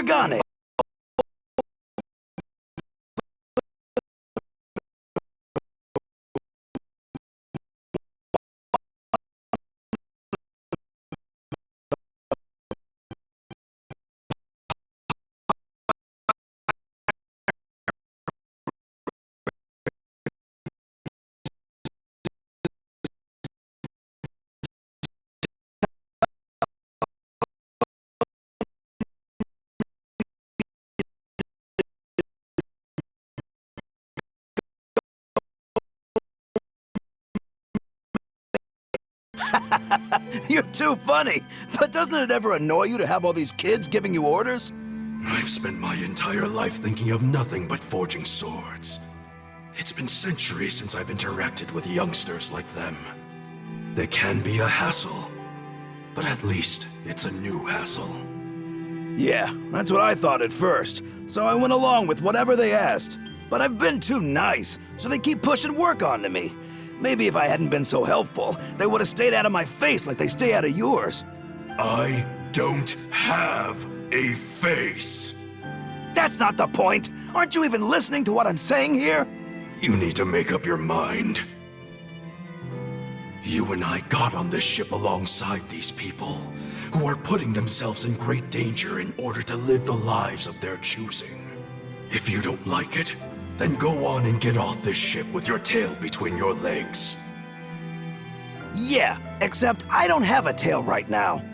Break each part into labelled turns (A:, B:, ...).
A: Organe. You're too funny. But doesn't it ever annoy you to have all these kids giving you orders?
B: I've spent my entire life thinking of nothing but forging swords. It's been centuries since I've interacted with youngsters like them. They can be a hassle, but at least it's a new hassle.
A: Yeah, that's what I thought at first. So I went along with whatever they asked. But I've been too nice, so they keep pushing work onto me. Maybe if I hadn't been so helpful, they would have stayed out of my face like they stay out of yours.
B: I don't have a face.
A: That's not the point. Aren't you even listening to what I'm saying here?
B: You need to make up your mind. You and I got on this ship alongside these people, who are putting themselves in great danger in order to live the lives of their choosing. If you don't like it, then go on and get off this ship with your tail between your legs.
A: Yeah, except I don't have a tail right now.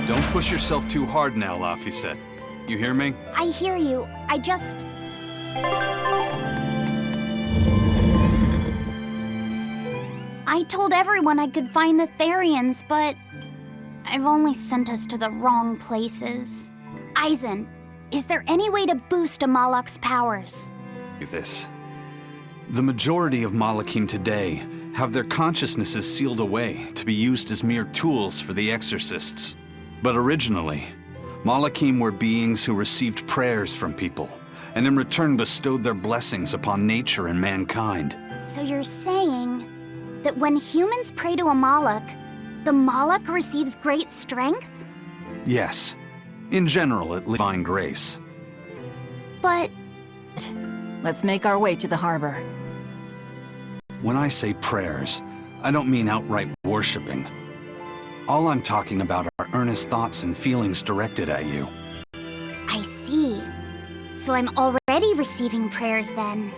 C: Don't push yourself too hard now, Laphicet. You hear me?
D: I hear you. I told everyone I could find the Therians, but I've only sent us to the wrong places. Aizen, is there any way to boost Amalok's powers?
C: This. The majority of Malakim today have their consciousnesses sealed away to be used as mere tools for the exorcists. But originally, Malakim were beings who received prayers from people, and in return bestowed their blessings upon nature and mankind.
D: So you're saying that when humans pray to a Malak, the Malak receives great strength?
C: Yes. In general, it divine grace.
D: But
E: Let's make our way to the harbor.
C: When I say prayers, I don't mean outright worshipping. All I'm talking about are earnest thoughts and feelings directed at you.
D: I see. So I'm already receiving prayers then.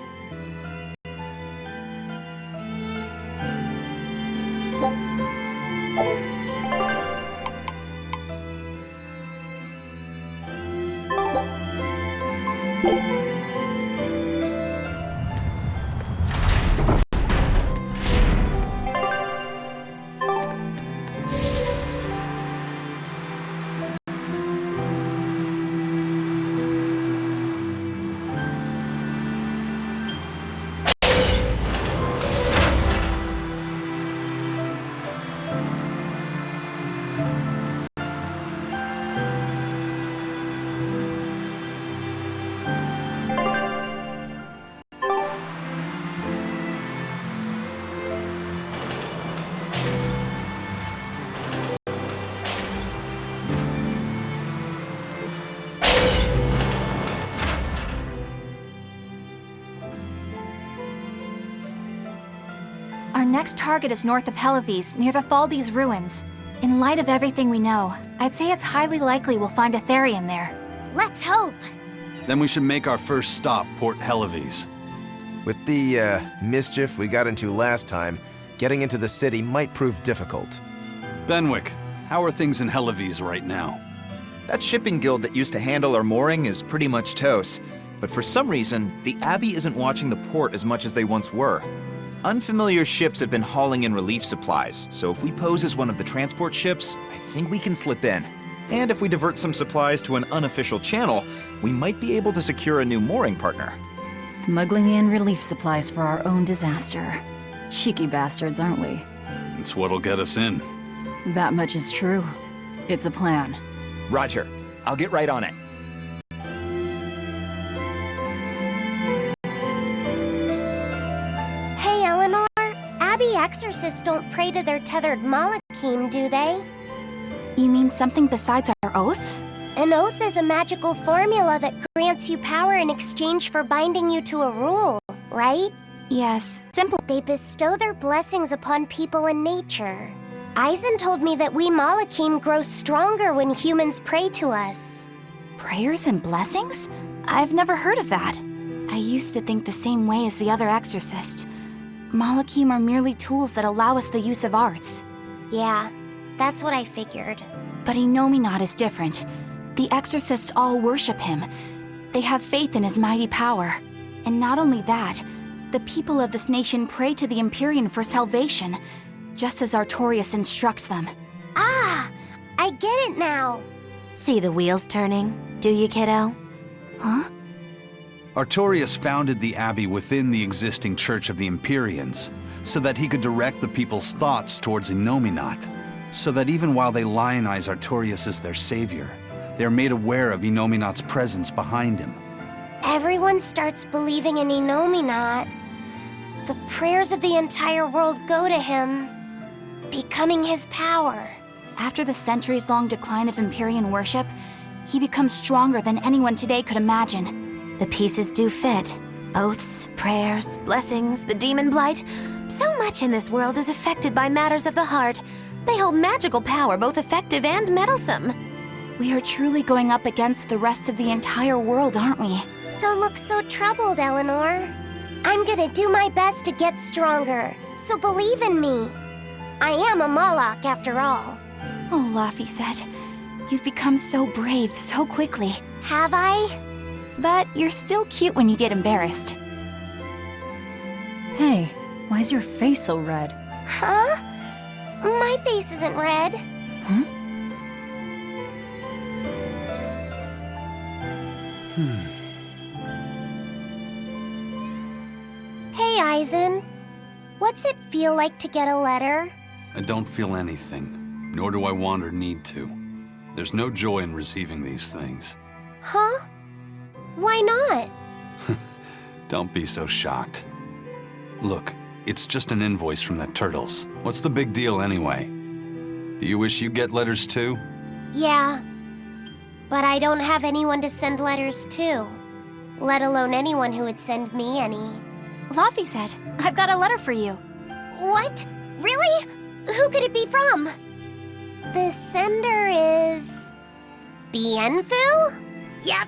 F: next target is north of Helives, near the Faldes ruins. In light of everything we know, I'd say it's highly likely we'll find a Therian there.
D: Let's hope.
C: Then we should make our first stop, Port Helives.
G: With the mischief we got into last time, getting into the city might prove difficult.
C: Benwick, how are things in Helives right now?
H: That shipping guild that used to handle our mooring is pretty much toast. But for some reason, the Abbey isn't watching the port as much as they once were. Unfamiliar ships have been hauling in relief supplies, so if we pose as one of the transport ships, I think we can slip in. And if we divert some supplies to an unofficial channel, we might be able to secure a new mooring partner.
E: Smuggling in relief supplies for our own disaster. Cheeky bastards, aren't we?
C: It's what'll get us in.
E: That much is true. It's a plan.
H: Roger. I'll get right on it.
D: Hey, Eleanor. Abbey exorcists don't pray to their tethered Malachim, do they?
F: You mean something besides our oaths?
D: An oath is a magical formula that grants you power in exchange for binding you to a rule, right?
F: Yes, simple.
D: They bestow their blessings upon people and nature. Eisen told me that we Malachim grow stronger when humans pray to us.
F: Prayers and blessings? I've never heard of that. I used to think the same way as the other exorcists. Malachim are merely tools that allow us the use of arts.
D: Yeah, that's what I figured.
F: But Innominat is different. The exorcists all worship him. They have faith in his mighty power. And not only that, the people of this nation pray to the Empyrean for salvation, just as Artorias instructs them.
D: Ah, I get it now.
I: See the wheels turning, do you, kiddo?
F: Huh?
C: Artorias founded the Abbey within the existing Church of the Empyreans, so that he could direct the people's thoughts towards Innominat, so that even while they lionize Artorias as their savior, they are made aware of Innominat's presence behind him.
D: Everyone starts believing in Innominat. The prayers of the entire world go to him, becoming his power.
F: After the centuries-long decline of Empyrean worship, he becomes stronger than anyone today could imagine.
I: The pieces do fit. Oaths, prayers, blessings, the demon blight. So much in this world is affected by matters of the heart. They hold magical power, both effective and meddlesome.
F: We are truly going up against the rest of the entire world, aren't we?
D: Don't look so troubled, Eleanor. I'm gonna do my best to get stronger, so believe in me. I am a Malak, after all.
F: Oh, Laphicet, you've become so brave so quickly.
D: Have I?
F: But you're still cute when you get embarrassed.
E: Hey, why is your face so red?
D: Huh? My face isn't red.
E: Huh?
D: Hey, Eisen. What's it feel like to get a letter?
C: I don't feel anything, nor do I want or need to. There's no joy in receiving these things.
D: Huh? Why not?
C: Don't be so shocked. Look, it's just an invoice from the turtles. What's the big deal anyway? Do you wish you get letters too?
D: Yeah. But I don't have anyone to send letters to. Let alone anyone who would send me any.
F: Laphicet, I've got a letter for you.
D: What? Really? Who could it be from? The sender is... Bienfu?
J: Yep.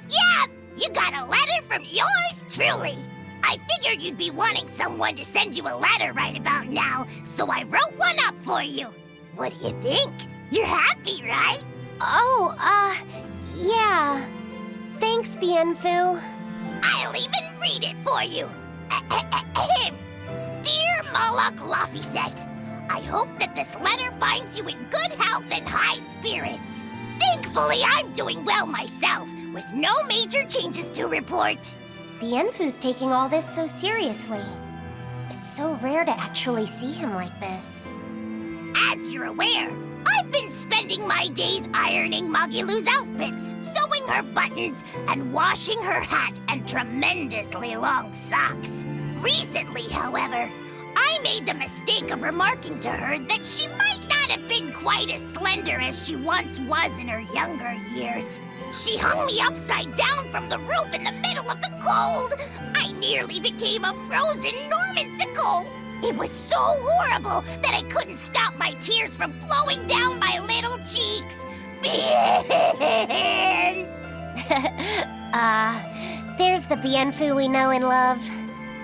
J: You got a letter from yours truly. I figured you'd be wanting someone to send you a letter right about now, so I wrote one up for you. What do you think? You're happy, right?
D: Oh, yeah. Thanks, Bienfu.
J: I'll even read it for you. Dear Malak Laphicet, I hope that this letter finds you in good health and high spirits. Thankfully, I'm doing well myself, with no major changes to report.
D: Bienfu's taking all this so seriously. It's so rare to actually see him like this.
J: As you're aware, I've been spending my days ironing Magilu's outfits, sewing her buttons, and washing her hat and tremendously long socks. Recently, however, I made the mistake of remarking to her that she might not have been quite as slender as she once was in her younger years. She hung me upside down from the roof in the middle of the cold. I nearly became a frozen Normansicle. It was so horrible that I couldn't stop my tears from flowing down my little cheeks.
I: There's the Bienfu we know and love.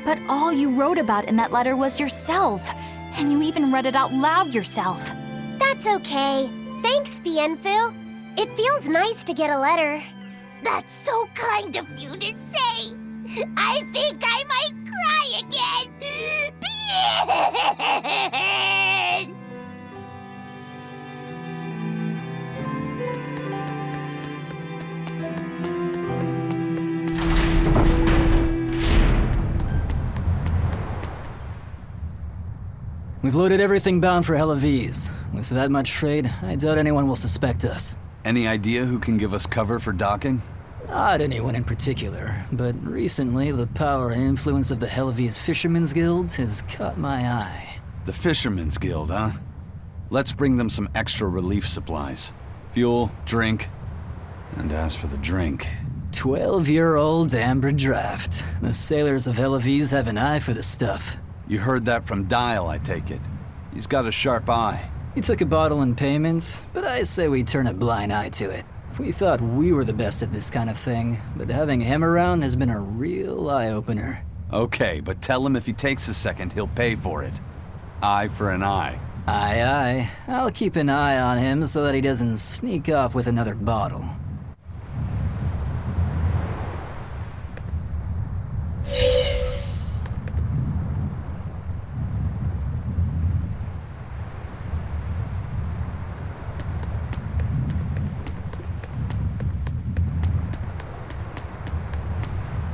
F: But all you wrote about in that letter was yourself. And you even read it out loud yourself.
I: That's okay. Thanks, Bienfu. It feels nice to get a letter.
J: That's so kind of you to say. I think I might cry again. Bien!
K: We've loaded everything bound for Helaviz. With that much trade, I doubt anyone will suspect us.
C: Any idea who can give us cover for docking?
K: Not anyone in particular, but recently the power and influence of the Helaviz Fishermen's Guild has caught my eye.
C: The Fishermen's Guild, huh? Let's bring them some extra relief supplies. Fuel, drink, and as for the drink...
K: 12-year-old amber draft. The sailors of Helaviz have an eye for the stuff.
C: You heard that from Dial, I take it. He's got a sharp eye.
K: He took a bottle in payments, but I say we turn a blind eye to it. We thought we were the best at this kind of thing, but having him around has been a real eye-opener.
C: Okay, but tell him if he takes a second, he'll pay for it. Eye for an eye.
K: Aye, aye. I'll keep an eye on him so that he doesn't sneak off with another bottle.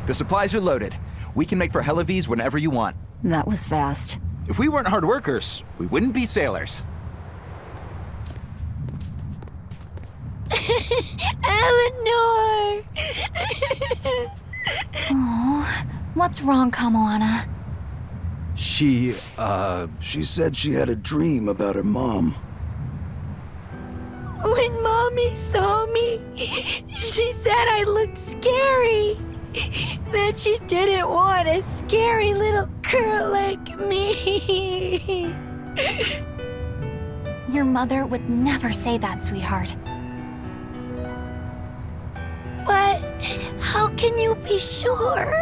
H: The supplies are loaded. We can make for Helaviz whenever you want.
E: That was fast.
H: If we weren't hard workers, we wouldn't be sailors.
J: Eleanor!
F: Oh, what's wrong, Kamoana?
A: She said she had a dream about her mom.
J: When Mommy saw me, she said I looked scary. That she didn't want a scary little girl like me.
F: Your mother would never say that, sweetheart.
J: But how can you be sure?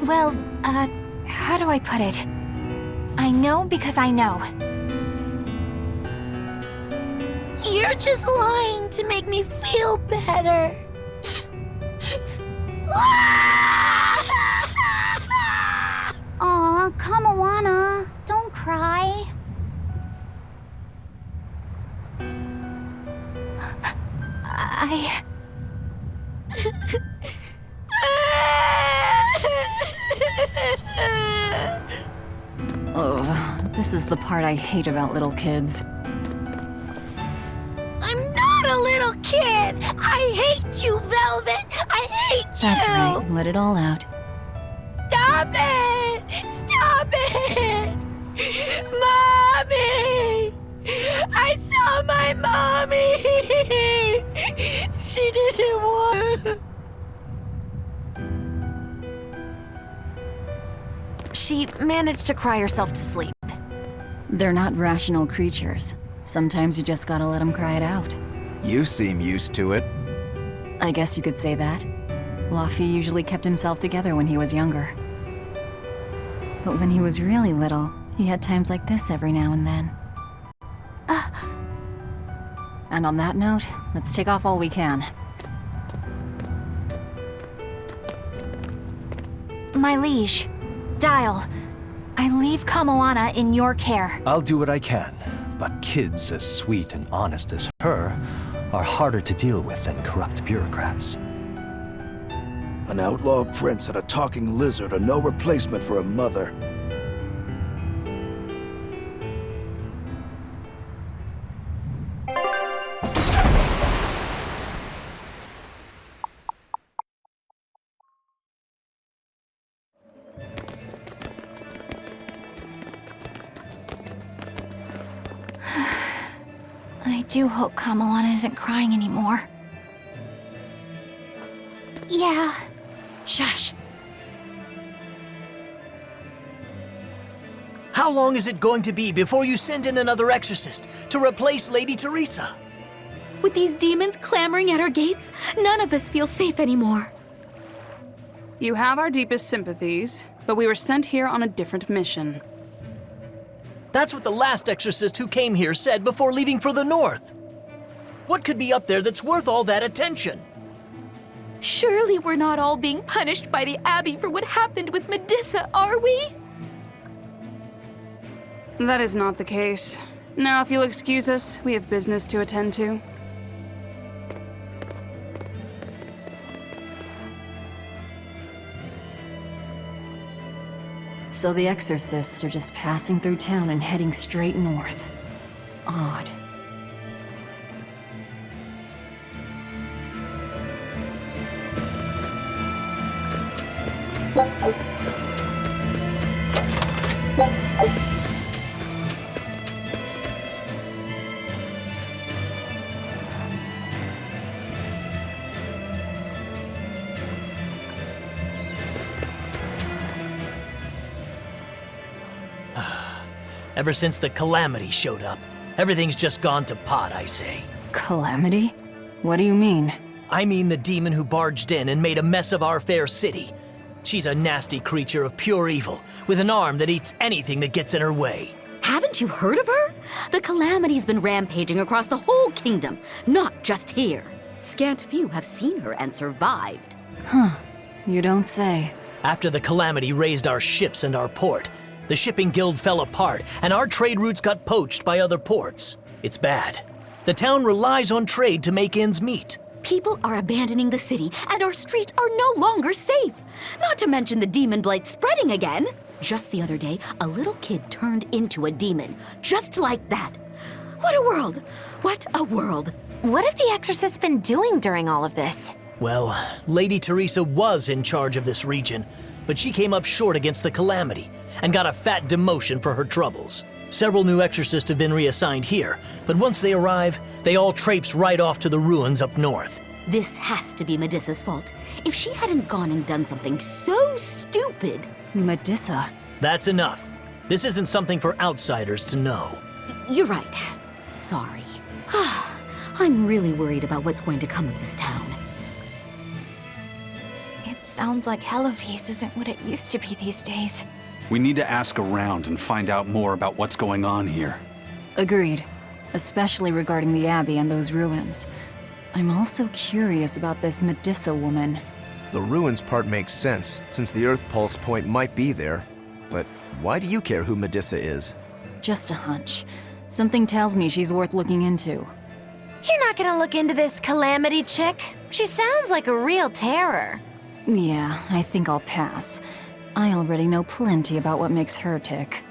F: Well, how do I put it? I know because I know.
J: You're just lying to make me feel better.
D: Aw, Kamoana, don't cry.
E: Oh, this is the part I hate about little kids.
J: I'm not a little kid. I hate you, Velvet. I hate you.
E: That's right, let it all out.
J: Stop it! Stop it! Mommy! I saw my mommy! She didn't want...
I: She managed to cry herself to sleep.
E: They're not rational creatures. Sometimes you just gotta let them cry it out.
G: You seem used to it.
E: I guess you could say that. Luffy usually kept himself together when he was younger. But when he was really little, he had times like this every now and then. And on that note, let's take off all we can.
F: My liege, Dial, I leave Kamoana in your care.
L: I'll do what I can, but kids as sweet and honest as her are harder to deal with than corrupt bureaucrats.
A: An outlaw prince and a talking lizard are no replacement for a mother.
F: I do hope Kamoana isn't crying anymore.
D: Yeah.
F: Shush.
M: How long is it going to be before you send in another exorcist to replace Lady Teresa?
N: With these demons clamoring at our gates, none of us feel safe anymore.
O: You have our deepest sympathies, but we were sent here on a different mission.
M: That's what the last exorcist who came here said before leaving for the north. What could be up there that's worth all that attention?
N: Surely we're not all being punished by the Abbey for what happened with Medusa, are we?
O: That is not the case. Now, if you'll excuse us, we have business to attend to.
E: So the exorcists are just passing through town and heading straight north. Odd.
M: Ever since the Calamity showed up, everything's just gone to pot, I say.
E: Calamity? What do you mean?
M: I mean the demon who barged in and made a mess of our fair city. She's a nasty creature of pure evil, with an arm that eats anything that gets in her way.
N: Haven't you heard of her? The Calamity's been rampaging across the whole kingdom, not just here. Scant few have seen her and survived.
E: Huh. You don't say.
M: After the Calamity raised our ships and our port, the shipping guild fell apart, and our trade routes got poached by other ports. It's bad. The town relies on trade to make ends meet.
N: People are abandoning the city, and our streets are no longer safe. Not to mention the demon blight spreading again. Just the other day, a little kid turned into a demon. Just like that. What a world! What a world!
I: What have the exorcists been doing during all of this?
M: Well, Lady Teresa was in charge of this region, but she came up short against the Calamity and got a fat demotion for her troubles. Several new exorcists have been reassigned here, but once they arrive, they all traipse right off to the ruins up north.
N: This has to be Medusa's fault. If she hadn't gone and done something so stupid...
E: Medusa?
M: That's enough. This isn't something for outsiders to know.
N: You're right. Sorry. I'm really worried about what's going to come of this town.
F: It sounds like Hellofeast isn't what it used to be these days.
C: We need to ask around and find out more about what's going on here.
E: Agreed. Especially regarding the Abbey and those ruins. I'm also curious about this Medusa woman.
G: The ruins part makes sense, since the Earth Pulse point might be there. But why do you care who Medusa is?
E: Just a hunch. Something tells me she's worth looking into.
I: You're not gonna look into this Calamity chick? She sounds like a real terror.
E: Yeah, I think I'll pass. I already know plenty about what makes her tick.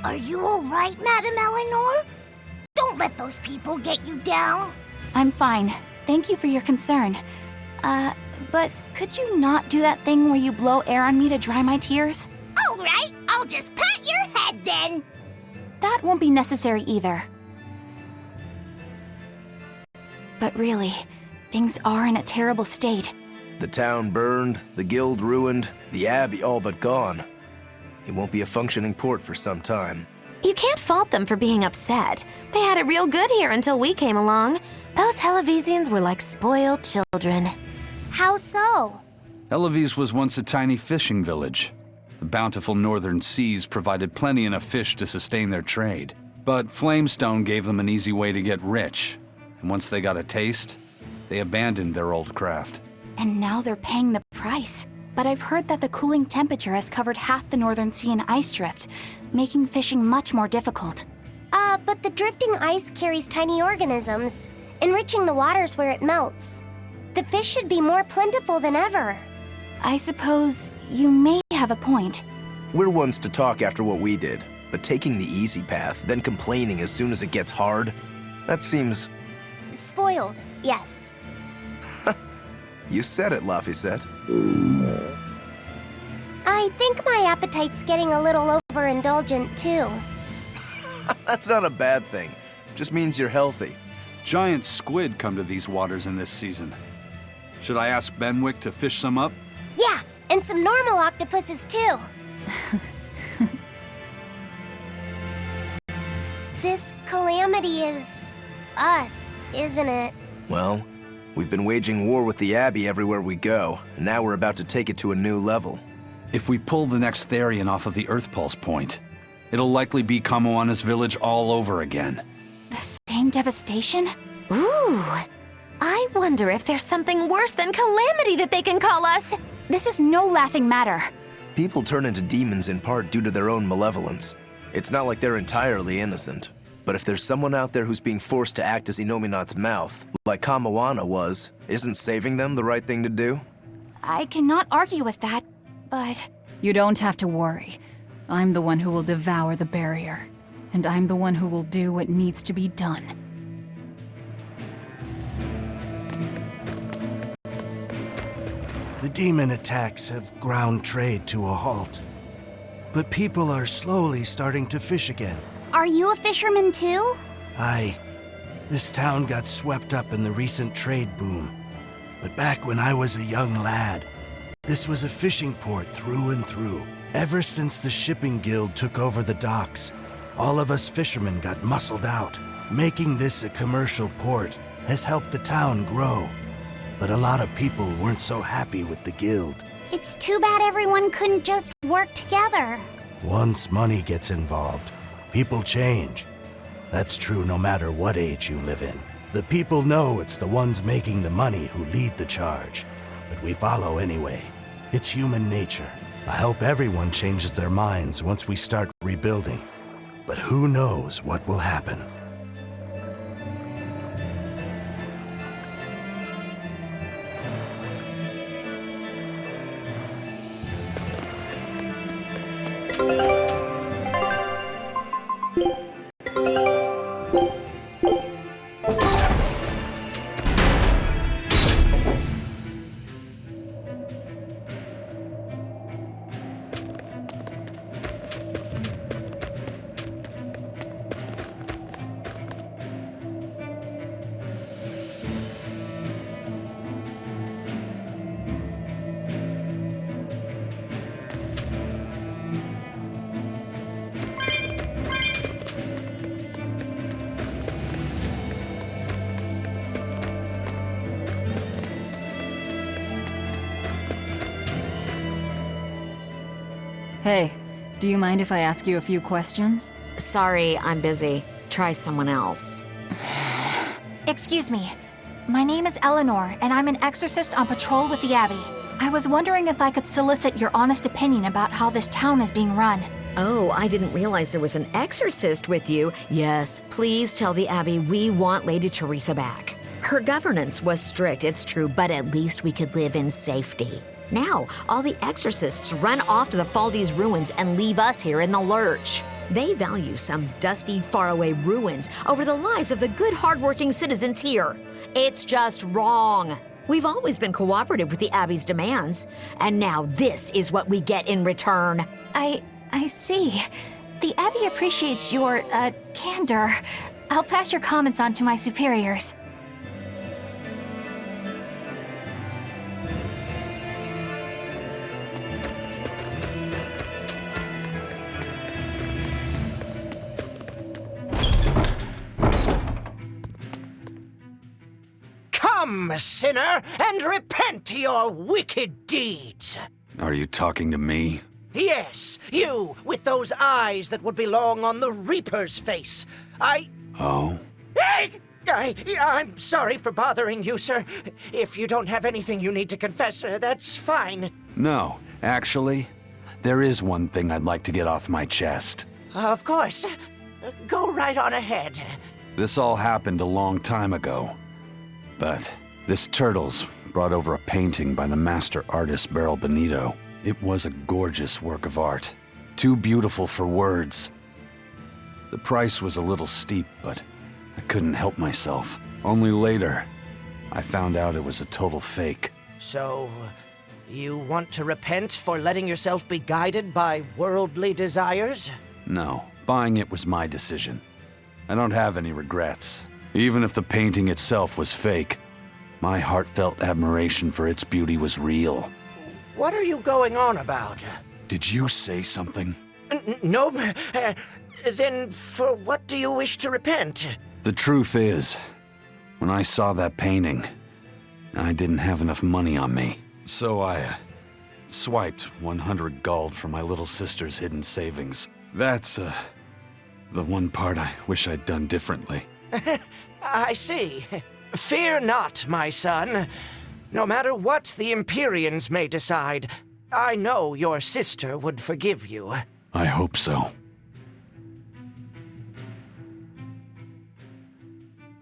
J: Are you all right, Madame Eleanor? Don't let those people get you down.
F: I'm fine. Thank you for your concern. But could you not do that thing where you blow air on me to dry my tears?
J: All right, I'll just pat your head then.
F: That won't be necessary either. But really, things are in a terrible state.
G: The town burned, the guild ruined, the abbey all but gone. It won't be a functioning port for some time.
I: You can't fault them for being upset. They had it real good here until we came along. Those Hellavesians were like spoiled children.
D: How so?
C: Eloise was once a tiny fishing village. The bountiful northern seas provided plenty enough fish to sustain their trade. But Flamestone gave them an easy way to get rich. And once they got a taste, they abandoned their old craft.
F: And now they're paying the price. But I've heard that the cooling temperature has covered half the northern sea in ice drift, making fishing much more difficult.
J: But the drifting ice carries tiny organisms, enriching the waters where it melts. The fish should be more plentiful than ever.
F: I suppose you may have a point.
G: We're ones to talk after what we did, but taking the easy path, then complaining as soon as it gets hard, that seems...
J: Spoiled, yes.
G: You said it, Laphicet.
J: I think my appetite's getting a little overindulgent, too.
G: That's not a bad thing. Just means you're healthy.
C: Giant squid come to these waters in this season. Should I ask Benwick to fish some up?
J: Yeah, and some normal octopuses, too. This calamity is... us, isn't it?
G: Well, we've been waging war with the Abbey everywhere we go, and now we're about to take it to a new level.
C: If we pull the next Therian off of the Earth Pulse point, it'll likely be Kamoana's village all over again.
F: The same devastation?
I: Ooh, I wonder if there's something worse than calamity that they can call us.
F: This is no laughing matter.
G: People turn into demons in part due to their own malevolence. It's not like they're entirely innocent. But if there's someone out there who's being forced to act as Inominat's mouth, like Kamoana was, isn't saving them the right thing to do?
F: I cannot argue with that, but...
E: You don't have to worry. I'm the one who will devour the barrier. And I'm the one who will do what needs to be done.
P: The demon attacks have ground trade to a halt. But people are slowly starting to fish again.
D: Are you a fisherman too?
P: Aye. This town got swept up in the recent trade boom. But back when I was a young lad, this was a fishing port through and through. Ever since the shipping guild took over the docks, all of us fishermen got muscled out. Making this a commercial port has helped the town grow. But a lot of people weren't so happy with the guild.
D: It's too bad everyone couldn't just work together.
P: Once money gets involved, people change. That's true no matter what age you live in. The people know it's the ones making the money who lead the charge, but we follow anyway. It's human nature. I hope everyone changes their minds once we start rebuilding. But who knows what will happen.
E: Hey, do you mind if I ask you a few questions?
N: Sorry, I'm busy. Try someone else.
F: Excuse me. My name is Eleanor, and I'm an exorcist on patrol with the Abbey. I was wondering if I could solicit your honest opinion about how this town is being run.
N: Oh, I didn't realize there was an exorcist with you. Yes, please tell the Abbey we want Lady Teresa back. Her governance was strict, it's true, but at least we could live in safety. Now, all the exorcists run off to the Faldi's ruins and leave us here in the lurch. They value some dusty, faraway ruins over the lives of the good, hardworking citizens here. It's just wrong. We've always been cooperative with the Abbey's demands, and now this is what we get in return.
F: I see. The Abbey appreciates your, candor. I'll pass your comments on to my superiors.
Q: Come, sinner, and repent your wicked deeds.
C: Are you talking to me?
Q: Yes, you, with those eyes that would belong on the Reaper's face.
C: Oh?
Q: I'm sorry for bothering you, sir. If you don't have anything you need to confess, that's fine.
C: No, actually, there is one thing I'd like to get off my chest.
Q: Of course. Go right on ahead.
C: This all happened a long time ago. But this Turtles brought over a painting by the master artist Beryl Benito. It was a gorgeous work of art. Too beautiful for words. The price was a little steep, but I couldn't help myself. Only later, I found out it was a total fake.
Q: So, you want to repent for letting yourself be guided by worldly desires?
C: No, buying it was my decision. I don't have any regrets. Even if the painting itself was fake, my heartfelt admiration for its beauty was real.
Q: What are you going on about?
C: Did you say something?
Q: No. Then for what do you wish to repent?
C: The truth is, when I saw that painting, I didn't have enough money on me. So I swiped 100 gold from my little sister's hidden savings. That's the one part I wish I'd done differently.
Q: I see. Fear not, my son. No matter what the Empyreans may decide, I know your sister would forgive you.
C: I hope so.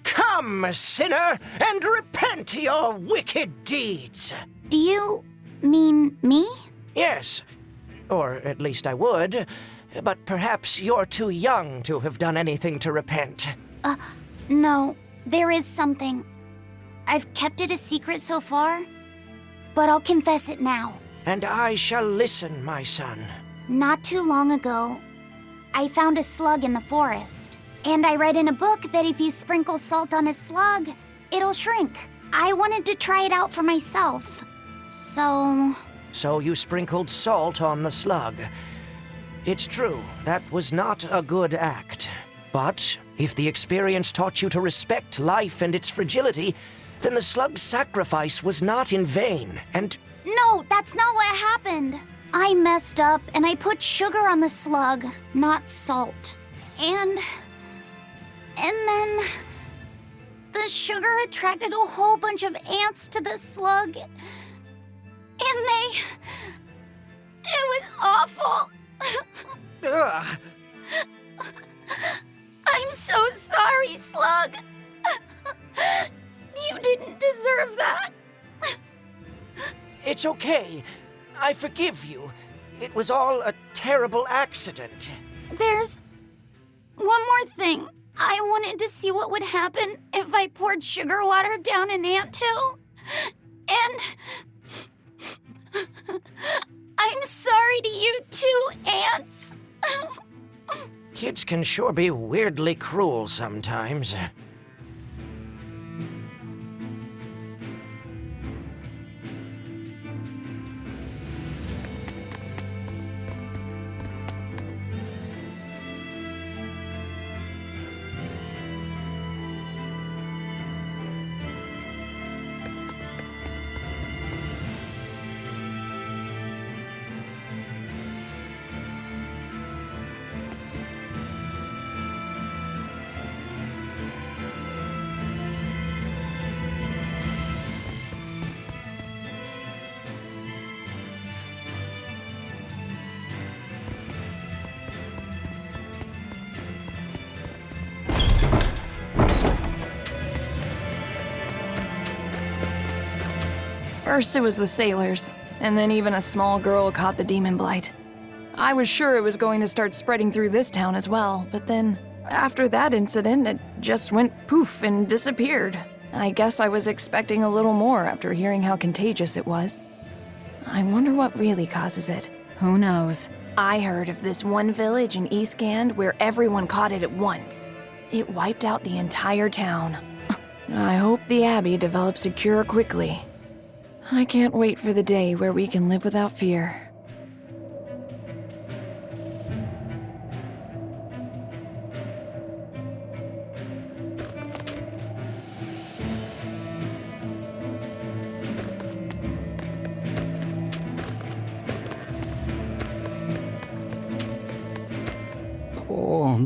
Q: Come, sinner, and repent your wicked deeds.
D: Do you mean me?
Q: Yes, or at least I would. But perhaps you're too young to have done anything to repent.
D: No, there is something. I've kept it a secret so far, but I'll confess it now.
Q: And I shall listen, my son.
D: Not too long ago, I found a slug in the forest. And I read in a book that if you sprinkle salt on a slug, it'll shrink. I wanted to try it out for myself. So
Q: you sprinkled salt on the slug. It's true, that was not a good act. But if the experience taught you to respect life and its fragility, then the slug's sacrifice was not in vain, and...
D: No, that's not what happened. I messed up and I put sugar on the slug, not salt. And then the sugar attracted a whole bunch of ants to the slug. And it was awful.
Q: Ugh.
D: I'm so sorry, Slug. You didn't deserve that.
Q: It's okay. I forgive you. It was all a terrible accident.
D: There's one more thing. I wanted to see what would happen if I poured sugar water down an anthill. And I'm sorry to you too, ants.
Q: Kids can sure be weirdly cruel sometimes.
R: First it was the sailors, and then even a small girl caught the demon blight. I was sure it was going to start spreading through this town as well, but then, after that incident, it just went poof and disappeared. I guess I was expecting a little more after hearing how contagious it was. I wonder what really causes it.
E: Who knows?
R: I heard of this one village in Eastgand where everyone caught it at once. It wiped out the entire town. I hope the Abbey develops a cure quickly. I can't wait for the day where we can live without fear.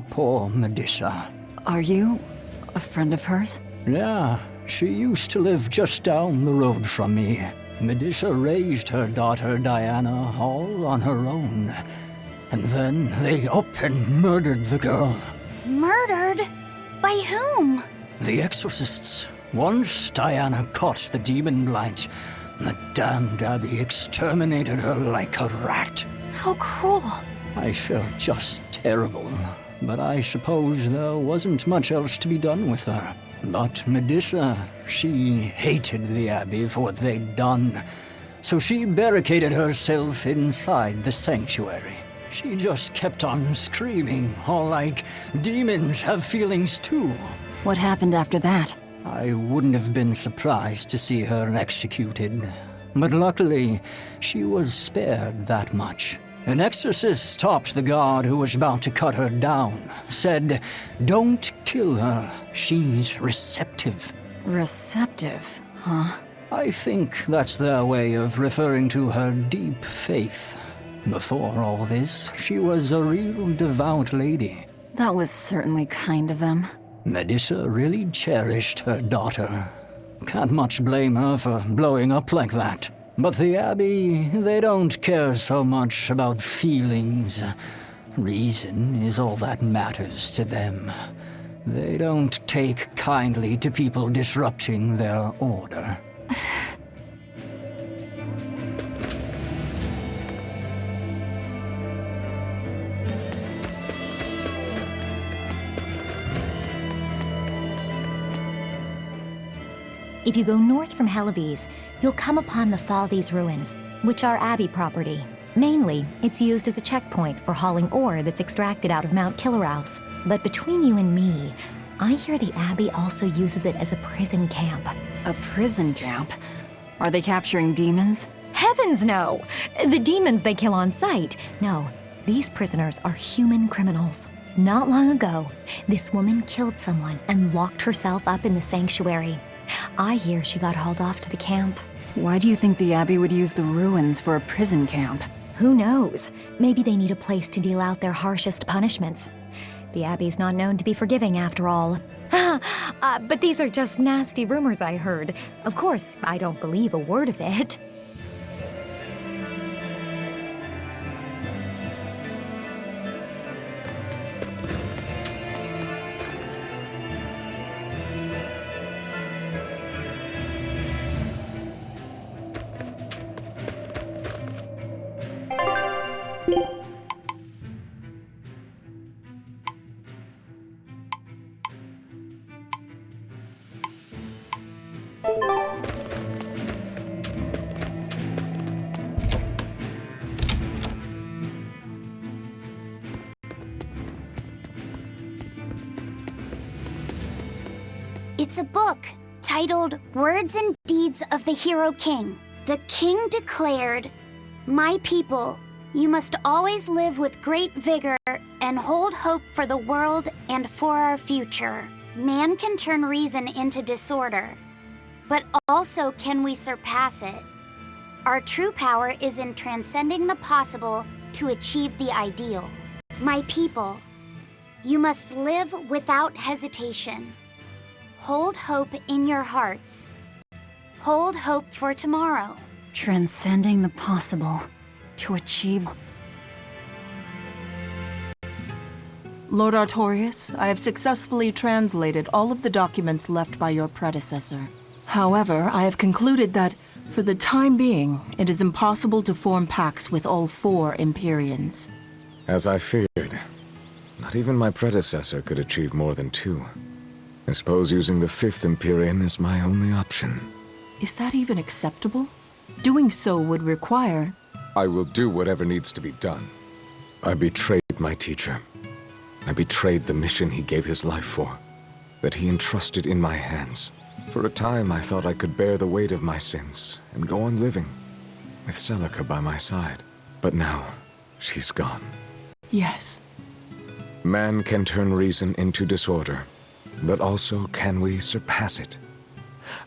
K: poor Medusa.
E: Are you a friend of hers?
K: Yeah, she used to live just down the road from me. Medusa raised her daughter Diana all on her own. And then they up and murdered the girl.
D: Murdered? By whom?
K: The exorcists. Once Diana caught the demon blight, the damned abbey exterminated her like a rat.
D: How cruel.
K: I felt just terrible, but I suppose there wasn't much else to be done with her. But Medusa, she hated the abbey for what they'd done, so she barricaded herself inside the sanctuary. She just kept on screaming, all like, demons have feelings too.
E: What happened after that?
K: I wouldn't have been surprised to see her executed, but luckily, she was spared that much. An exorcist stopped the guard who was about to cut her down, said, "Don't kill her, she's receptive."
E: Receptive, huh?
K: I think that's their way of referring to her deep faith. Before all this, she was a real devout lady.
E: That was certainly kind of them.
K: Medusa really cherished her daughter. Can't much blame her for blowing up like that. But the Abbey, they don't care so much about feelings. Reason is all that matters to them. They don't take kindly to people disrupting their order.
S: If you go north from Helives, you'll come upon the Thaldes ruins, which are Abbey property. Mainly, it's used as a checkpoint for hauling ore that's extracted out of Mount Killerhouse. But between you and me, I hear the Abbey also uses it as a prison camp.
E: A prison camp? Are they capturing demons?
S: Heavens no! The demons they kill on sight. No, these prisoners are human criminals. Not long ago, this woman killed someone and locked herself up in the sanctuary. I hear she got hauled off to the camp.
E: Why do you think the Abbey would use the ruins for a prison camp?
S: Who knows? Maybe they need a place to deal out their harshest punishments. The Abbey's not known to be forgiving after all. But these are just nasty rumors I heard. Of course, I don't believe a word of it.
D: It's a book titled Words and Deeds of the Hero King. The king declared, "My people, you must always live with great vigor and hold hope for the world and for our future. Man can turn reason into disorder, but also can we surpass it. Our true power is in transcending the possible to achieve the ideal. My people, you must live without hesitation. Hold hope in your hearts. Hold hope for tomorrow."
E: Transcending the possible to achieve...
T: Lord Artorius, I have successfully translated all of the documents left by your predecessor. However, I have concluded that, for the time being, it is impossible to form pacts with all 4 Empyreans.
U: As I feared, not even my predecessor could achieve more than 2. I suppose using the 5th Empyrean is my only option.
T: Is that even acceptable? Doing so would require...
U: I will do whatever needs to be done. I betrayed my teacher. I betrayed the mission he gave his life for, that he entrusted in my hands. For a time, I thought I could bear the weight of my sins and go on living, with Celica by my side. But now, she's gone.
T: Yes.
U: Man can turn reason into disorder, but also can we surpass it?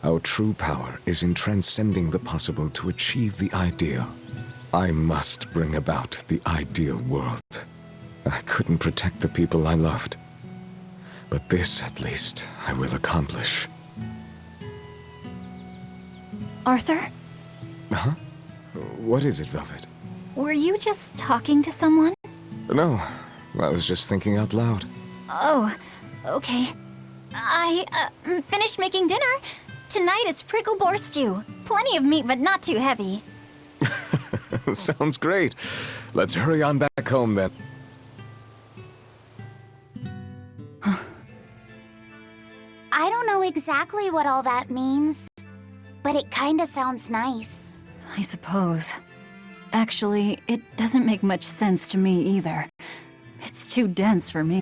U: Our true power is in transcending the possible to achieve the ideal. I must bring about the ideal world. I couldn't protect the people I loved. But this, at least, I will accomplish.
E: Arthur?
U: Huh? What is it, Velvet?
E: Were you just talking to someone?
U: No, I was just thinking out loud.
E: Oh, okay. I finished making dinner. Tonight is prickle boar stew. Plenty of meat, but not too heavy.
U: Sounds great. Let's hurry on back home then.
D: I don't know exactly what all that means, but it kinda sounds nice.
E: I suppose. Actually, it doesn't make much sense to me either. It's too dense for me.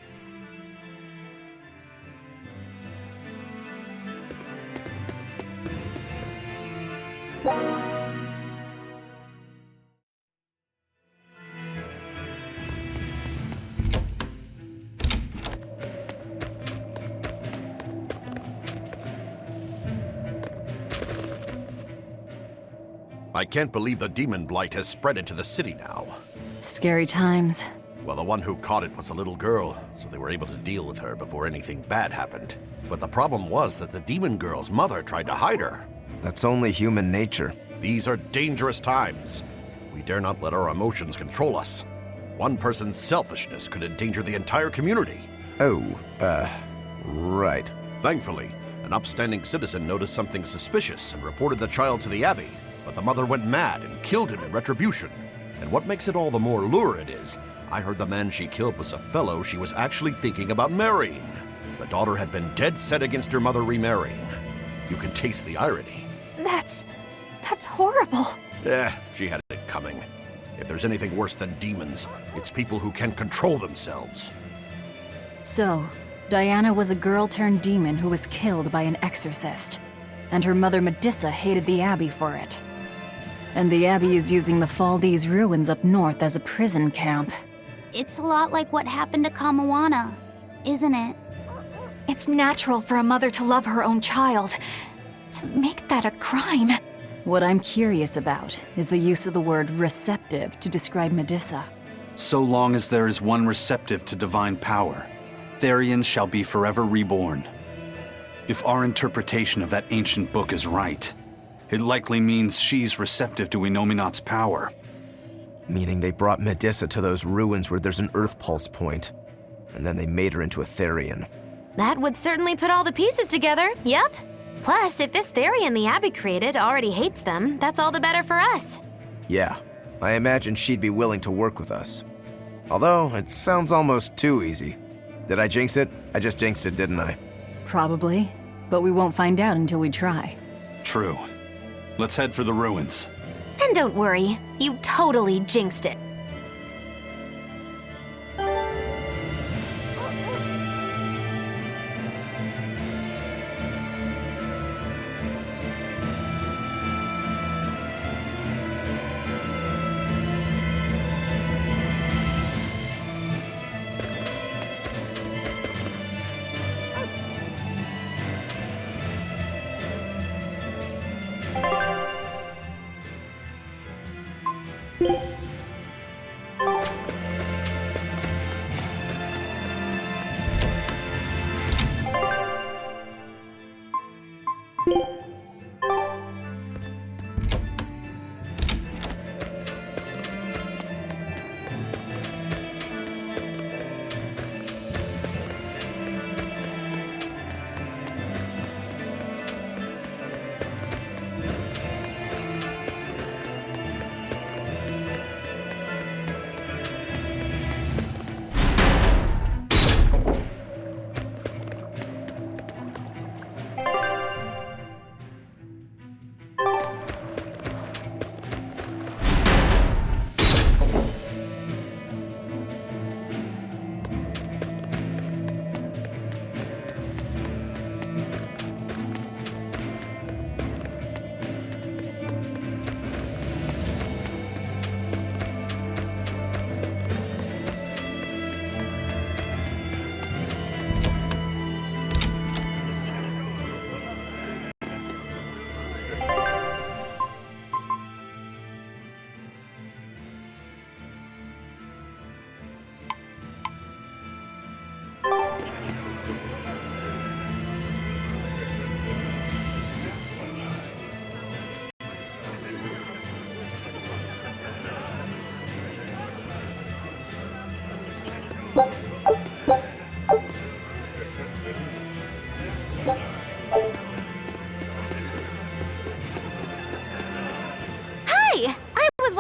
B: I can't believe the demon blight has spread into the city now.
E: Scary times.
B: Well, the one who caught it was a little girl, so they were able to deal with her before anything bad happened. But the problem was that the demon girl's mother tried to hide her.
G: That's only human nature.
B: These are dangerous times. We dare not let our emotions control us. One person's selfishness could endanger the entire community.
G: Right.
B: Thankfully, an upstanding citizen noticed something suspicious and reported the child to the Abbey. But the mother went mad and killed him in retribution. And what makes it all the more lurid is, I heard the man she killed was a fellow she was actually thinking about marrying. The daughter had been dead set against her mother remarrying. You can taste the irony.
F: That's horrible.
B: She had it coming. If there's anything worse than demons, it's people who can't control themselves.
E: So, Diana was a girl turned demon who was killed by an exorcist. And her mother Medissa hated the Abbey for it. And the Abbey is using the Faldi's ruins up north as a prison camp.
D: It's a lot like what happened to Kamawana, isn't it?
F: It's natural for a mother to love her own child. To make that a crime.
E: What I'm curious about is the use of the word receptive to describe Medissa.
C: So long as there is one receptive to divine power, Therians shall be forever reborn. If our interpretation of that ancient book is right, it likely means she's receptive to Inominat's power.
G: Meaning they brought Medissa to those ruins where there's an Earth Pulse point, and then they made her into a Therian.
I: That would certainly put all the pieces together, yep. Plus, if this Therian the Abbey created already hates them, that's all the better for us.
G: Yeah, I imagine she'd be willing to work with us. Although, it sounds almost too easy. Did I jinx it? I just jinxed it, didn't I?
E: Probably, but we won't find out until we try.
C: True. Let's head for the ruins.
I: And don't worry, you totally jinxed it.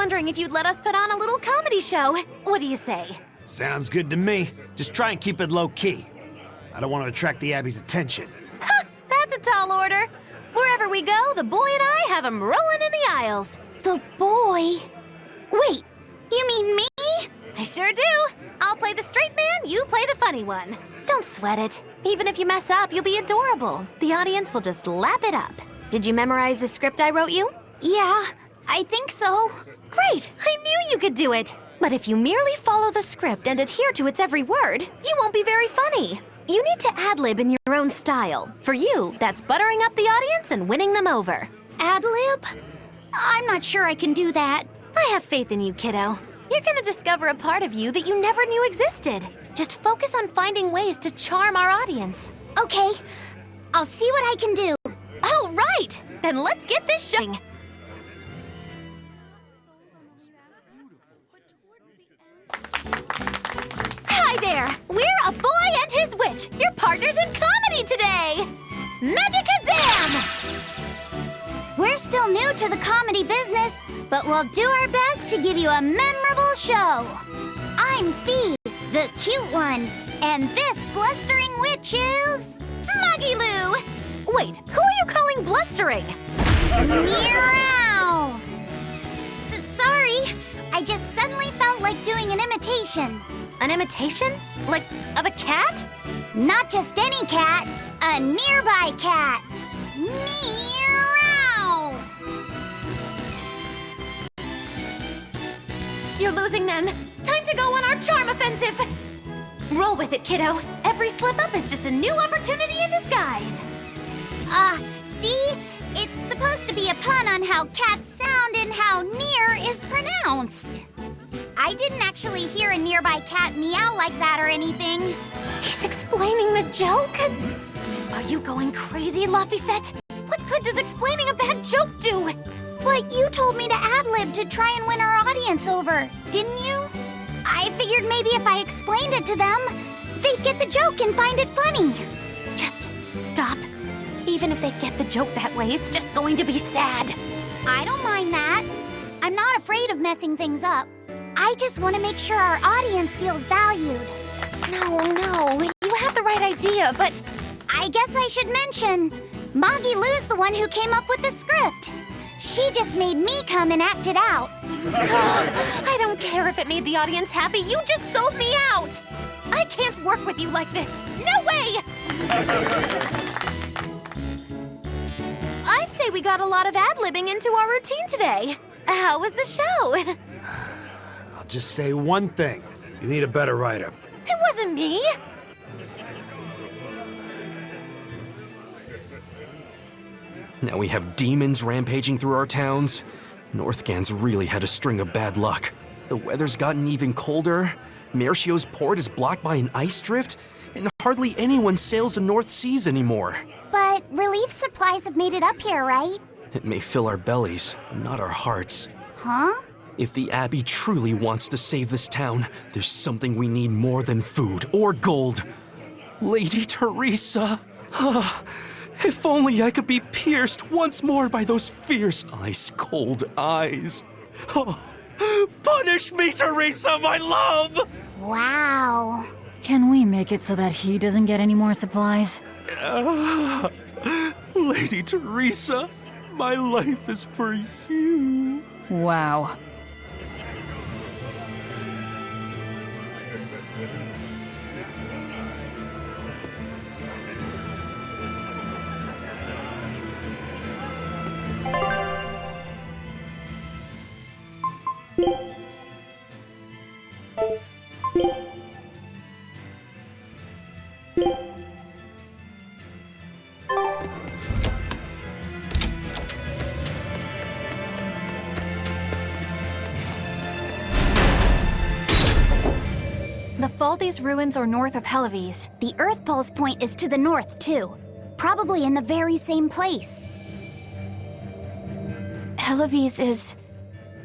I: wondering if you'd let us put on a little comedy show. What do you say?
H: Sounds good to me. Just try and keep it low-key. I don't want to attract the Abbey's attention.
I: Ha! That's a tall order. Wherever we go, the boy and I have him rolling in the aisles.
D: The boy? Wait, you mean me?
I: I sure do. I'll play the straight man, you play the funny one. Don't sweat it. Even if you mess up, you'll be adorable. The audience will just lap it up. Did you memorize the script I wrote you?
D: Yeah, I think so.
I: Great! I knew you could do it! But if you merely follow the script and adhere to its every word, you won't be very funny. You need to ad-lib in your own style. For you, that's buttering up the audience and winning them over.
D: Ad-lib? I'm not sure I can do that.
I: I have faith in you, kiddo. You're gonna discover a part of you that you never knew existed. Just focus on finding ways to charm our audience.
D: Okay, I'll see what I can do.
I: Oh, right! Then let's get this showing. Hi there! We're A Boy and His Witch, your partners in comedy today! Magicazam!
D: We're still new to the comedy business, but we'll do our best to give you a memorable show. I'm Fee, the cute one, and this blustering witch is...
I: Muggy Lou! Wait, who are you calling blustering?
D: Meow! Sorry, I just suddenly felt like doing an imitation.
I: An imitation? Like, of a cat?
D: Not just any cat, a nearby cat. Meow!
I: You're losing them. Time to go on our charm offensive. Roll with it, kiddo. Every slip-up is just a new opportunity in disguise.
D: See? It's supposed to be a pun on how cats sound and how near is pronounced. I didn't actually hear a nearby cat meow like that or anything.
I: He's explaining the joke? Are you going crazy, Laphicet? What good does explaining a bad joke do?
D: But you told me to ad-lib to try and win our audience over, didn't you? I figured maybe if I explained it to them, they'd get the joke and find it funny.
I: Just stop. Even if they get the joke that way, it's just going to be sad.
D: I don't mind that. I'm not afraid of messing things up. I just want to make sure our audience feels valued.
I: No, you have the right idea, but...
D: I guess I should mention, Moggy Lou's the one who came up with the script. She just made me come and act it out.
I: I don't care if it made the audience happy, you just sold me out! I can't work with you like this. No way! I'd say we got a lot of ad-libbing into our routine today. How was the show?
H: I'll just say one thing. You need a better writer.
I: It wasn't me.
V: Now we have demons rampaging through our towns. Northgan's really had a string of bad luck. The weather's gotten even colder. Mercio's port is blocked by an ice drift, and hardly anyone sails the North Seas anymore.
D: But relief supplies have made it up here, right?
V: It may fill our bellies, but not our hearts.
D: Huh?
V: If the Abbey truly wants to save this town, there's something we need more than food or gold. Lady Teresa! If only I could be pierced once more by those fierce, ice-cold eyes. Punish me, Teresa, my love!
D: Wow.
E: Can we make it so that he doesn't get any more supplies?
V: Lady Teresa, my life is for you.
E: Wow.
F: The Faldi's ruins are north of Helives.
D: The Earth Pulse point is to the north, too. Probably in the very same place.
F: Helives is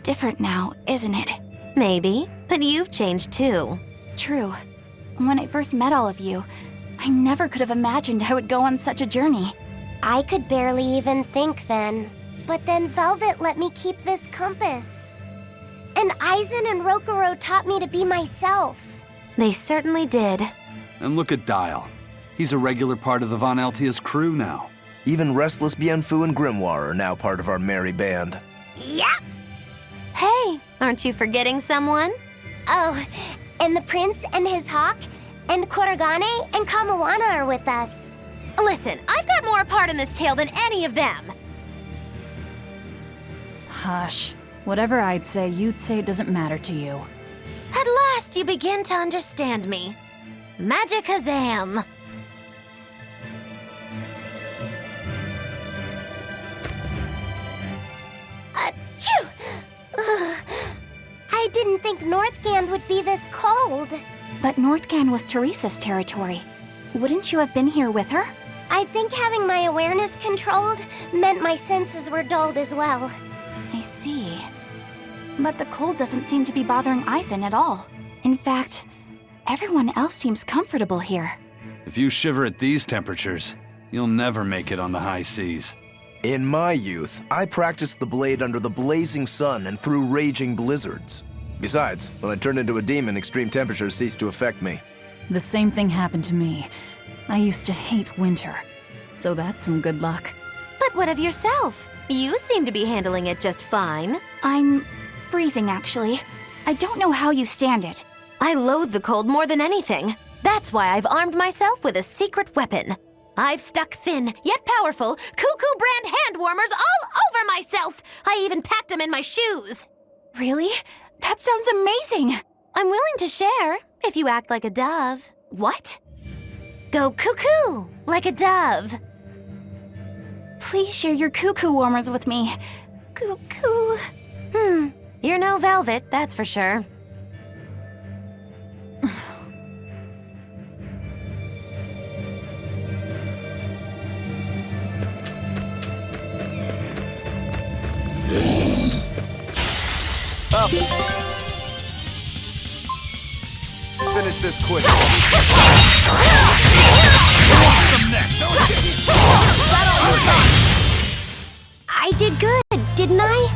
F: different now, isn't it?
I: Maybe, but you've changed too.
F: True. When I first met all of you, I never could have imagined I would go on such a journey.
J: I could barely even think then. But then Velvet let me keep this compass. And Aizen and Rokuro taught me to be myself.
I: They certainly did.
C: And look at Dial. He's a regular part of the Von Altia's crew now.
G: Even Restless Bienfu and Grimoire are now part of our merry band.
J: Yep.
I: Hey, aren't you forgetting someone?
J: Oh, and the prince and his hawk, and Kurogane and Kamawana are with us.
I: Listen, I've got more part in this tale than any of them.
E: Hush. Whatever I'd say, you'd say it doesn't matter to you.
I: At last you begin to understand me. Magicazam!
J: Achoo! Ugh. I didn't think Northgand would be this cold.
F: But Northgand was Teresa's territory. Wouldn't you have been here with her?
J: I think having my awareness controlled meant my senses were dulled as well.
F: I see. But the cold doesn't seem to be bothering Aizen at all. In fact, everyone else seems comfortable here.
C: If you shiver at these temperatures, you'll never make it on the high seas.
G: In my youth, I practiced the blade under the blazing sun and through raging blizzards. Besides, when I turned into a demon, extreme temperatures ceased to affect me.
E: The same thing happened to me. I used to hate winter, so that's some good luck.
I: But what of yourself? You seem to be handling it just fine.
F: I'm freezing, actually. I don't know how you stand it.
I: I loathe the cold more than anything. That's why I've armed myself with a secret weapon. I've stuck thin, yet powerful, Cuckoo brand hand warmers all over myself! I even packed them in my shoes!
F: Really? That sounds amazing!
I: I'm willing to share, if you act like a dove.
F: What?
I: Go cuckoo, like a dove.
F: Please share your cuckoo warmers with me. Cuckoo.
I: You're no velvet, that's for sure.
G: Up. Finish this quick.
J: I did good, didn't I?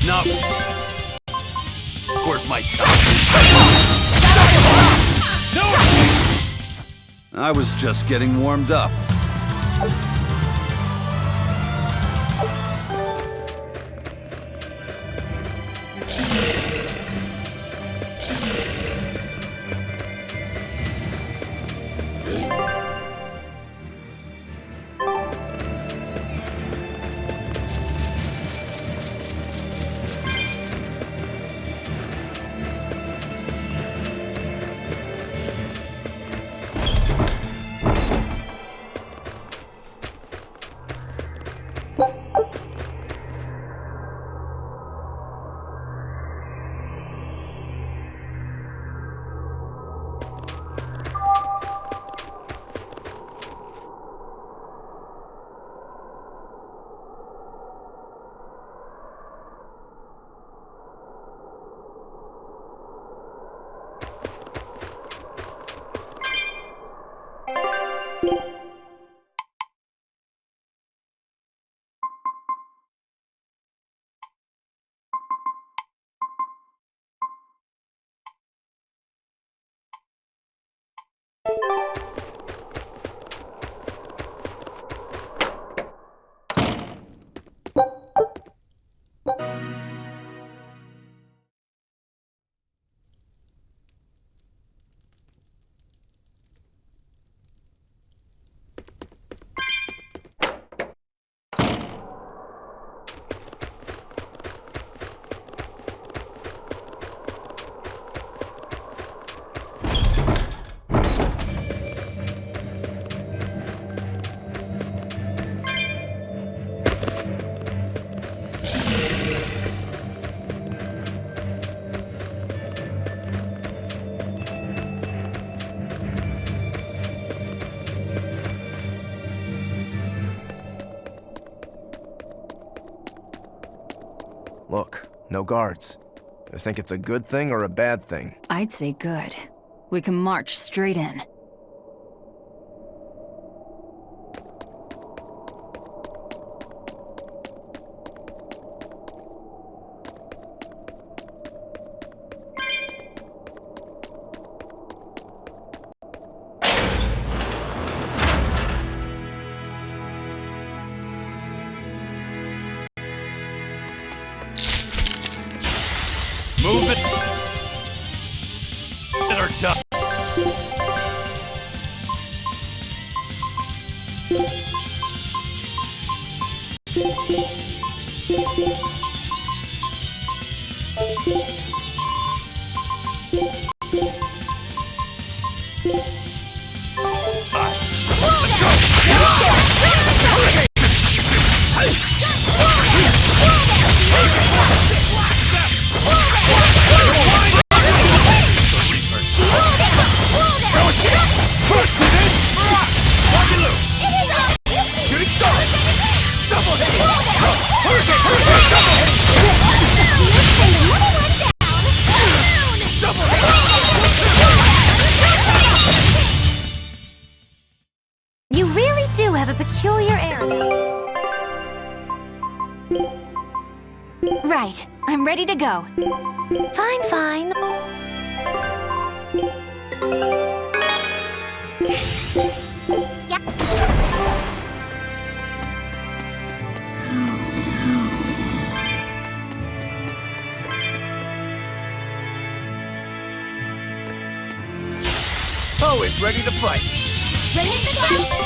C: No. Worth my time. I was just getting warmed up.
G: Look, No guards. I think it's a good thing or a bad thing?
E: I'd say good. We can march straight in.
A: Move it! Or duck!
I: You really do have a peculiar arrogance.
F: Right, I'm ready to go.
I: Fine, fine.
G: Poe is ready to fight.
J: Ready to go?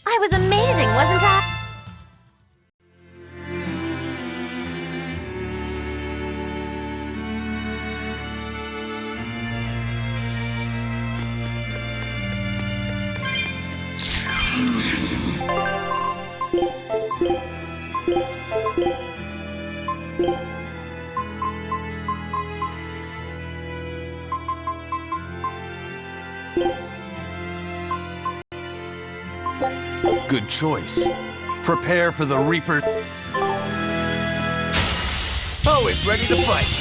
I: I was amazing, wasn't I?
C: Good choice. Prepare for the Reaper.
G: Poe is ready to fight.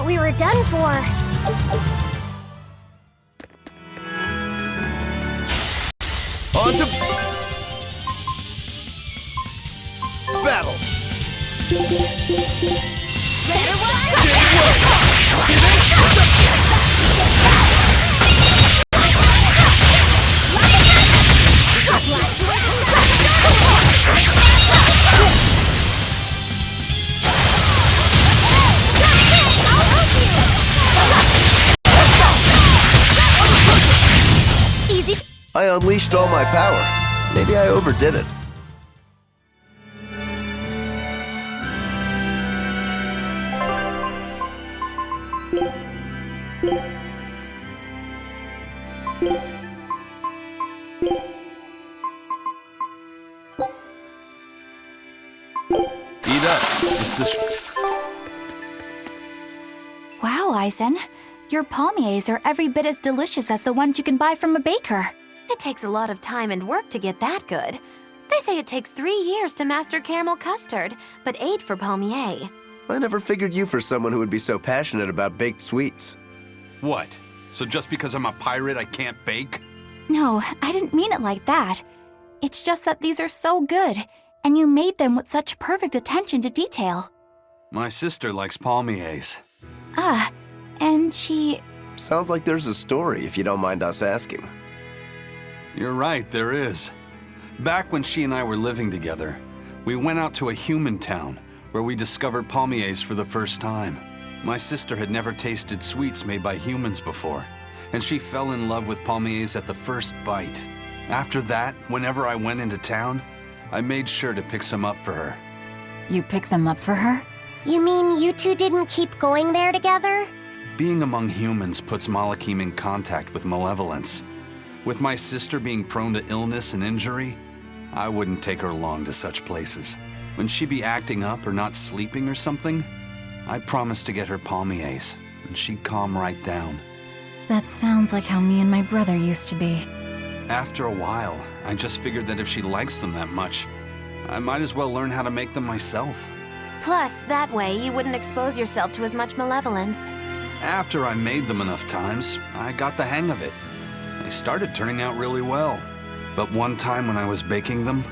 I: We were done for.
B: On to battle! I unleashed all my power. Maybe I overdid it.
C: Eat up. It's this.
F: Wow, Eisen. Your palmiers are every bit as delicious as the ones you can buy from a baker.
I: It takes a lot of time and work to get that good. They say it takes 3 years to master caramel custard, but 8 for palmier.
G: I never figured you for someone who would be so passionate about baked sweets.
C: What? So just because I'm a pirate, I can't bake?
F: No, I didn't mean it like that. It's just that these are so good, and you made them with such perfect attention to detail.
C: My sister likes palmiers.
F: And she...
G: Sounds like there's a story, if you don't mind us asking.
C: You're right, there is. Back when she and I were living together, we went out to a human town where we discovered palmiers for the first time. My sister had never tasted sweets made by humans before, and she fell in love with palmiers at the first bite. After that, whenever I went into town, I made sure to pick some up for her.
E: You picked them up for her?
D: You mean you two didn't keep going there together?
C: Being among humans puts Malakim in contact with malevolence. With my sister being prone to illness and injury, I wouldn't take her along to such places. When she'd be acting up or not sleeping or something, I'd promise to get her palmiers, and she'd calm right down.
E: That sounds like how me and my brother used to be.
C: After a while, I just figured that if she likes them that much, I might as well learn how to make them myself.
I: Plus, that way you wouldn't expose yourself to as much malevolence.
C: After I made them enough times, I got the hang of it. They started turning out really well. But one time when I was baking them,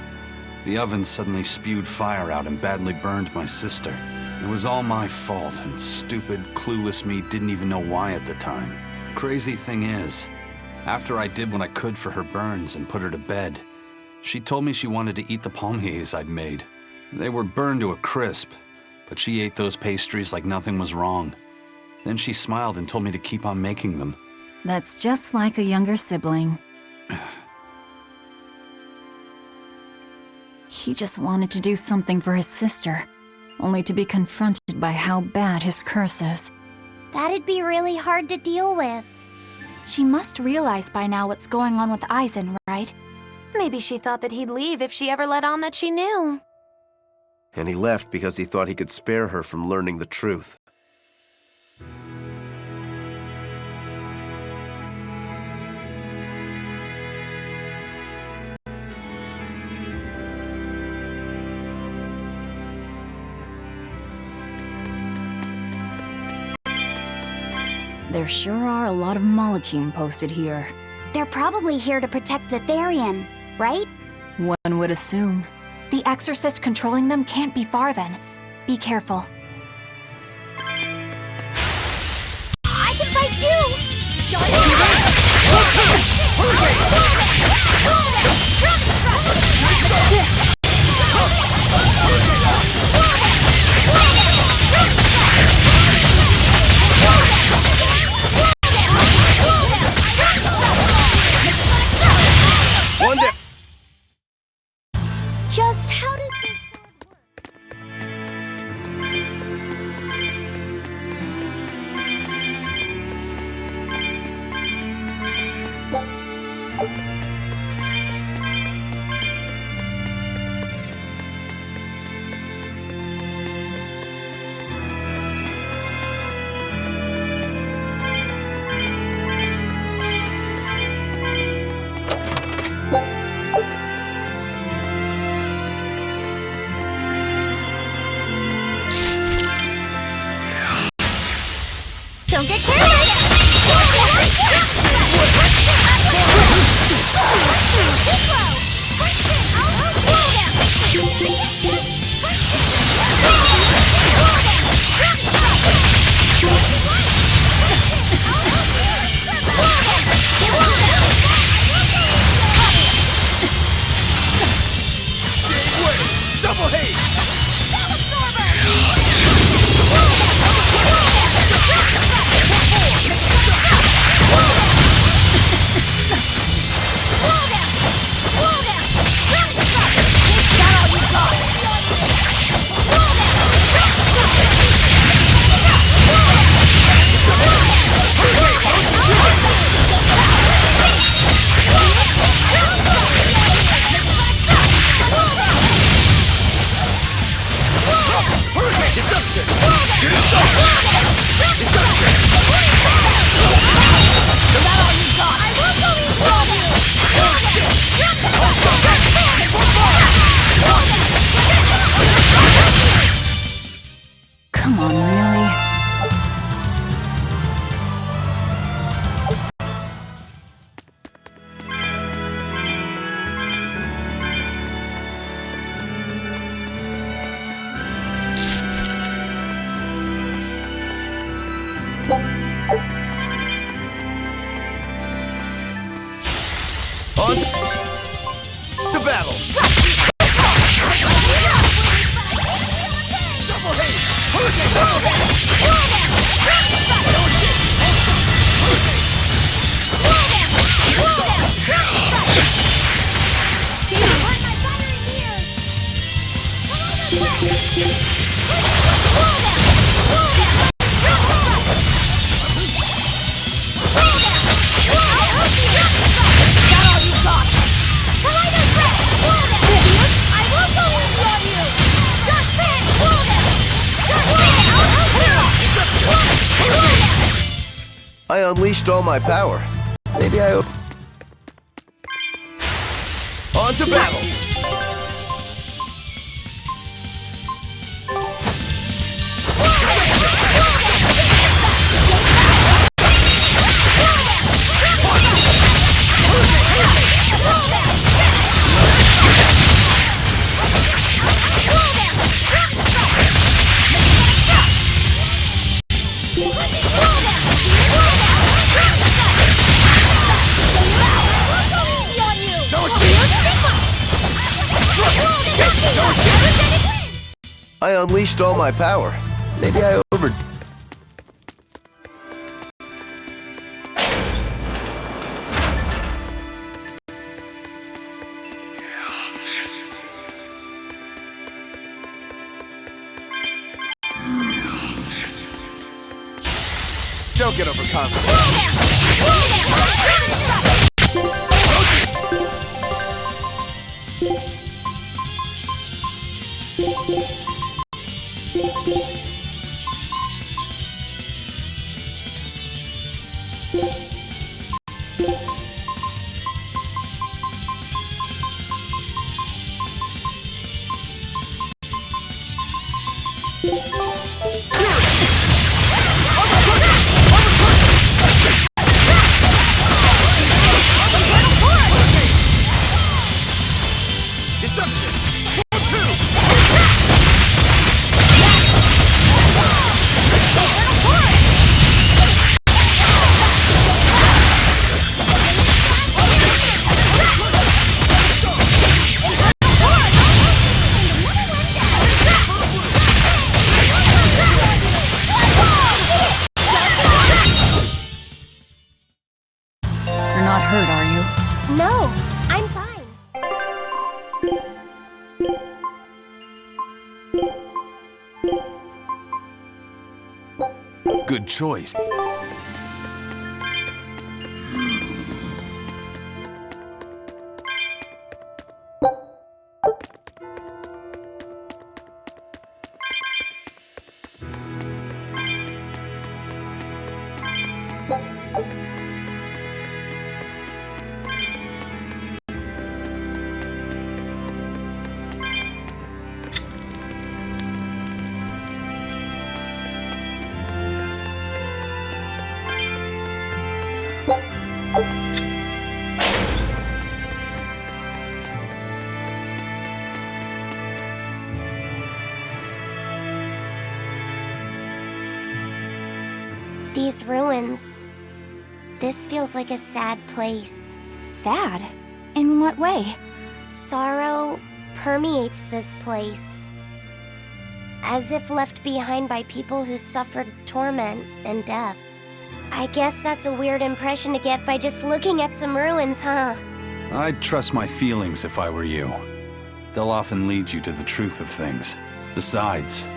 C: the oven suddenly spewed fire out and badly burned my sister. It was all my fault, and stupid, clueless me didn't even know why at the time. Crazy thing is, after I did what I could for her burns and put her to bed, she told me she wanted to eat the palmiers I'd made. They were burned to a crisp, but she ate those pastries like nothing was wrong. Then she smiled and told me to keep on making them.
E: That's just like a younger sibling. He just wanted to do something for his sister, only to be confronted by how bad his curse is.
D: That'd be really hard to deal with.
F: She must realize by now what's going on with Eisen, right?
I: Maybe she thought that he'd leave if she ever let on that she knew.
G: And he left because he thought he could spare her from learning the truth.
E: There sure are a lot of Malakim posted here.
D: They're probably here to protect the Therian, right?
E: One would assume.
F: The exorcist controlling them can't be far then. Be careful.
J: I can fight
G: One day.
D: Just how does this sword
J: Don't get careless! This way!
G: I unleashed all my power. Maybe I...
B: On to battle!
G: I unleashed all my power. Maybe I over...
B: Don't get overconfident.
E: You're not hurt, are you?
I: No, I'm fine.
C: Good choice.
D: These ruins. This feels like a sad place.
F: Sad? In what way?
D: Sorrow permeates this place. As if left behind by people who suffered torment and death. I guess that's a weird impression to get by just looking at some ruins, huh?
C: I'd trust my feelings if I were you. They'll often lead you to the truth of things. Besides,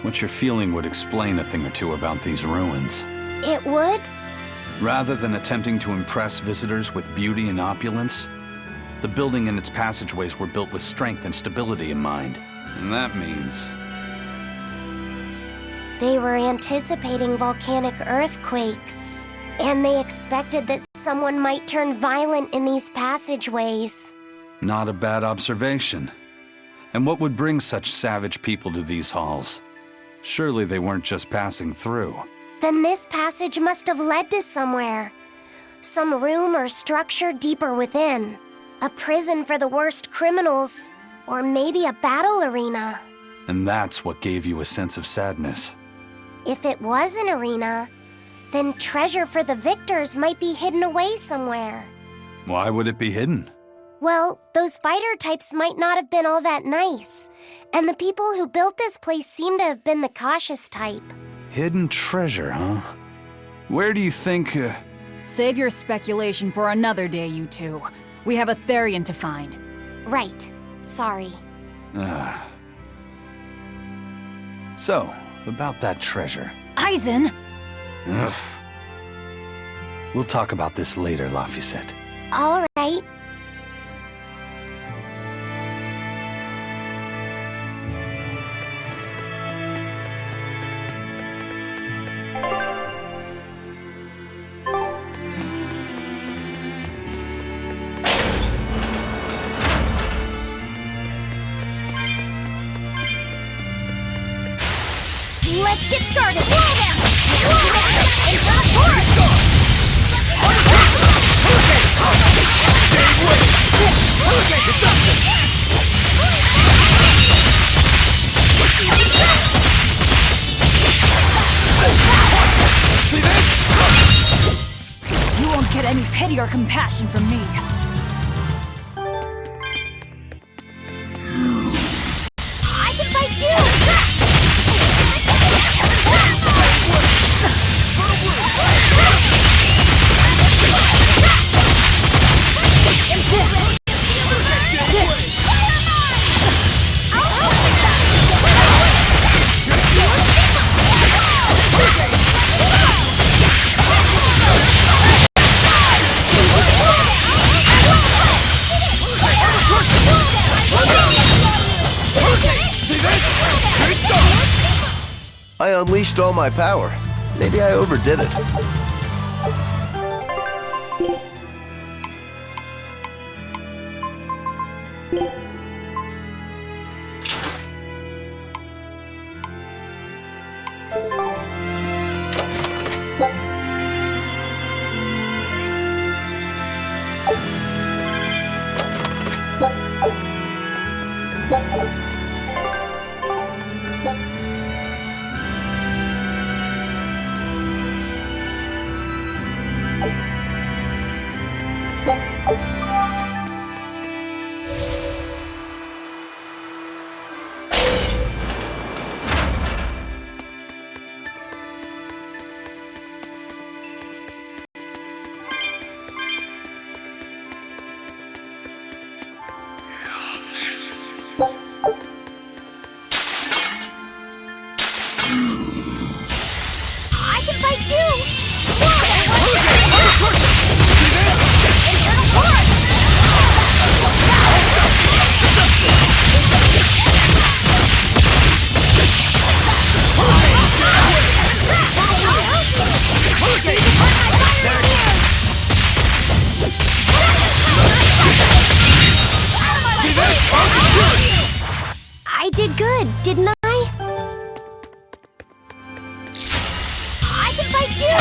C: what you're feeling would explain a thing or two about these ruins.
D: It would?
C: Rather than attempting to impress visitors with beauty and opulence, the building and its passageways were built with strength and stability in mind. And that means...
D: They were anticipating volcanic earthquakes. And they expected that someone might turn violent in these passageways.
C: Not a bad observation. And what would bring such savage people to these halls? Surely they weren't just passing through.
D: Then this passage must have led to somewhere. Some room or structure deeper within. A prison for the worst criminals. Or maybe a battle arena.
C: And that's what gave you a sense of sadness.
D: If it was an arena, then treasure for the victors might be hidden away somewhere.
C: Why would it be hidden?
D: Well, those fighter types might not have been all that nice. And the people who built this place seem to have been the cautious type.
C: Hidden treasure, huh? Where do you think,
E: Save your speculation for another day, you two. We have a Therian to find.
D: Right. Sorry.
C: So, about that treasure.
E: Aizen!
C: Ugh. We'll talk about this later, Laphicet.
D: All right.
J: Let's get started! Wall them! In front of course!
E: You won't get any pity or compassion from me.
J: I can fight too!
G: I unleashed all my power. Maybe I overdid it.
J: I can fight too!
I: I did good, didn't I?
J: I can fight too!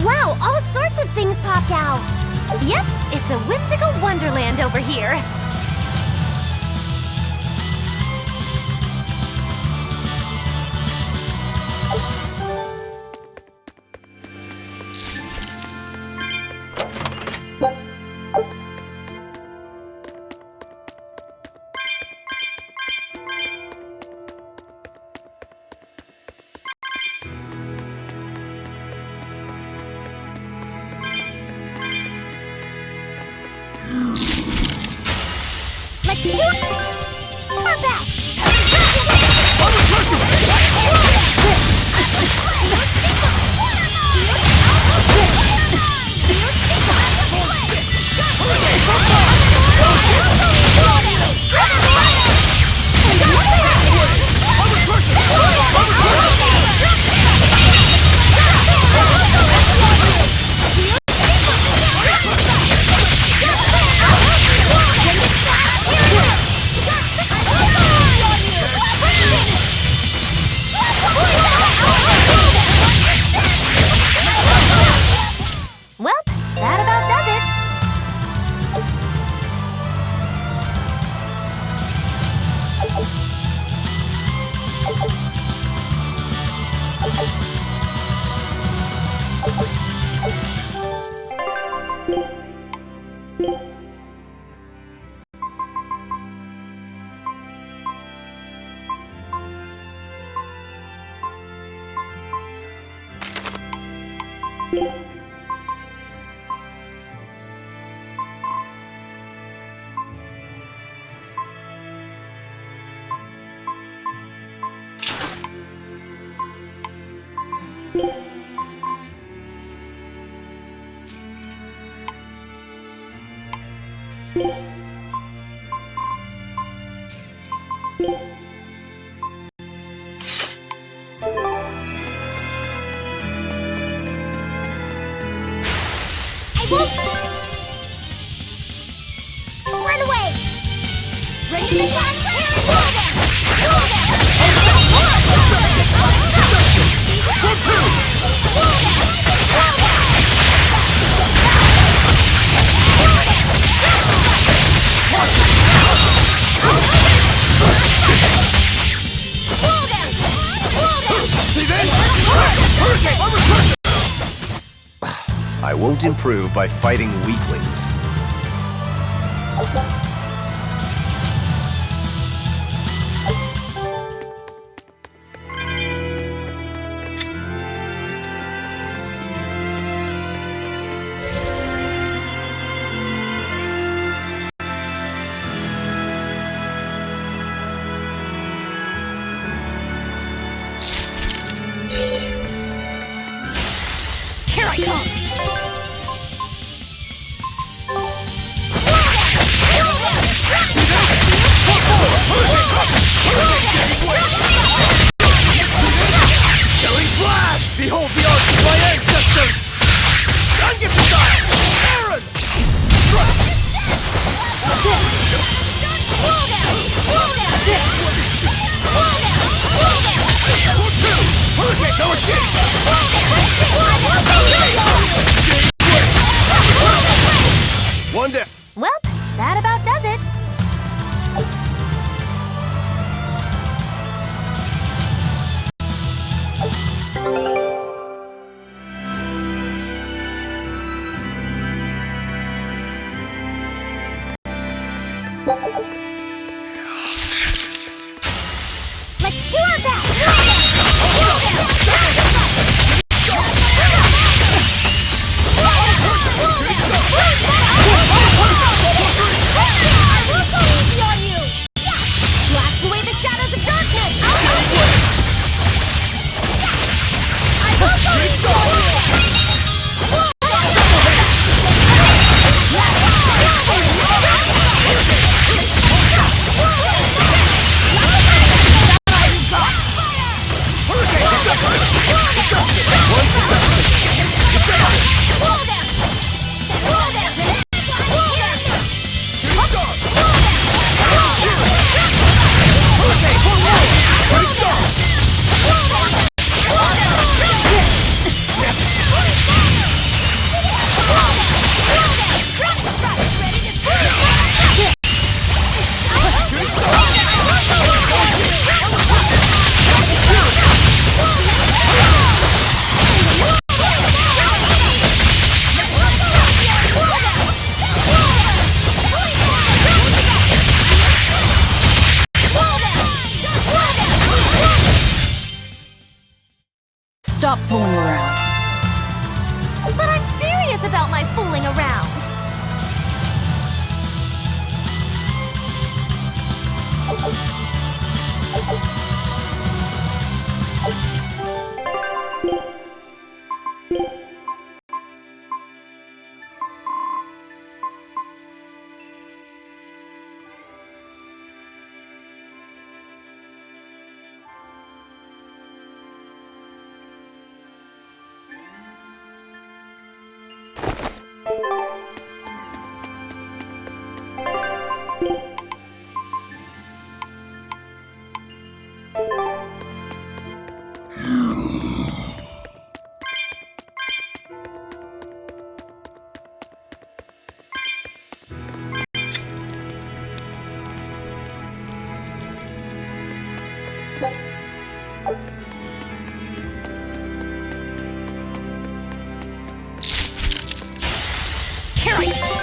I: Wow, all sorts of things popped out. Yep, it's a whimsical wonderland over here.
J: Let's do it! Our best! Run away! Ready to attack?
G: I won't improve by fighting weaklings.
J: Here I come!
A: Shelling flash! Behold the arts of my ancestors! Ungiftized! Aaron! Hurricane, no escape! One down.
I: Well, that about does it.
J: Let's do our best! Blast away the shadows of darkness! I will go easy on you!
E: Stop fooling around.
I: But I'm serious about my fooling around.
J: Here I come!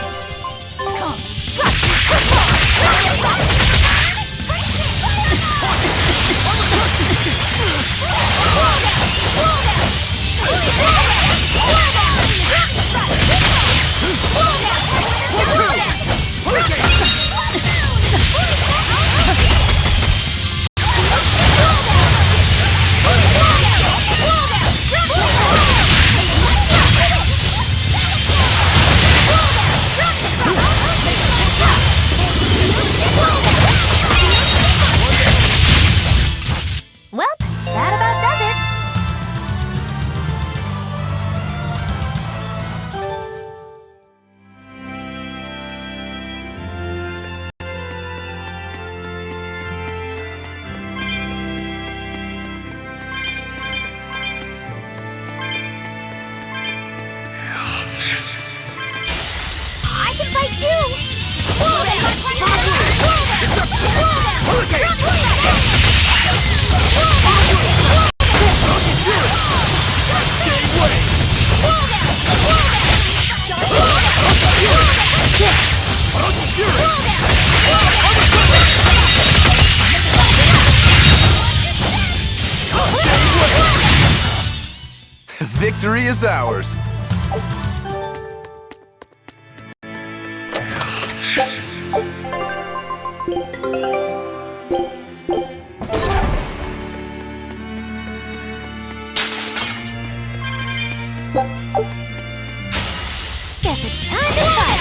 G: Victory is ours.
J: Guess it's time to fight!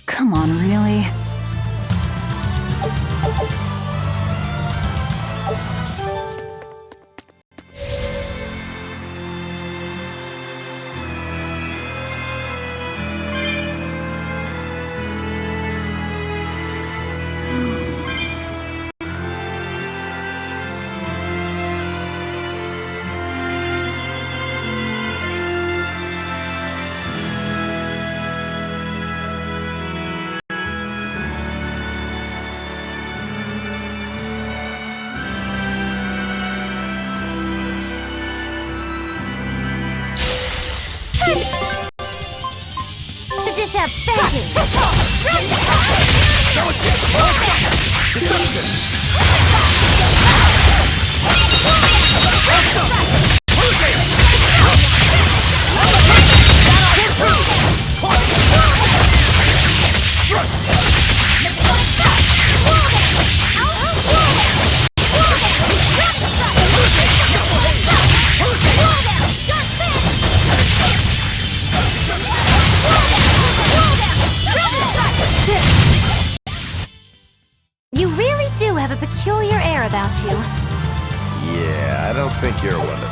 E: Come on, really?
J: The dish out spanking!
I: You really do have a peculiar air about you.
B: Yeah, I don't think you're one of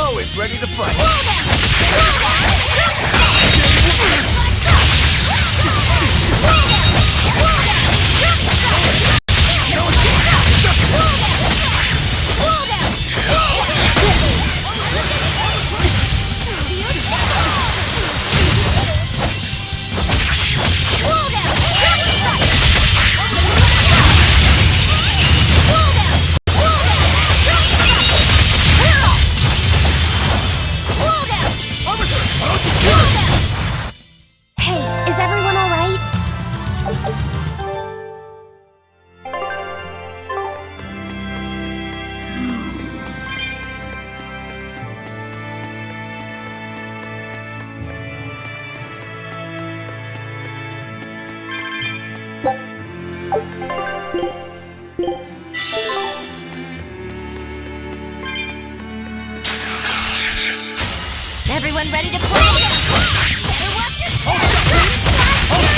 A: Always ready to fight.
I: Hey, is everyone all right? Everyone ready to play? Better watch your step!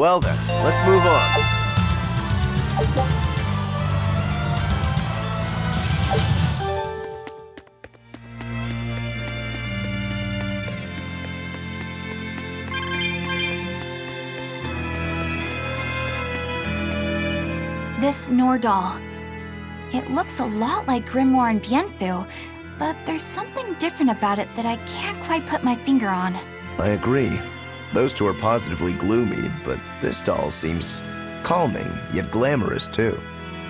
G: Well then, let's move on.
F: This Nordahl. It looks a lot like Grimoire and Bienfu, but there's something different about it that I can't quite put my finger on.
G: I agree. Those two are positively gloomy, but this doll seems calming, yet glamorous too.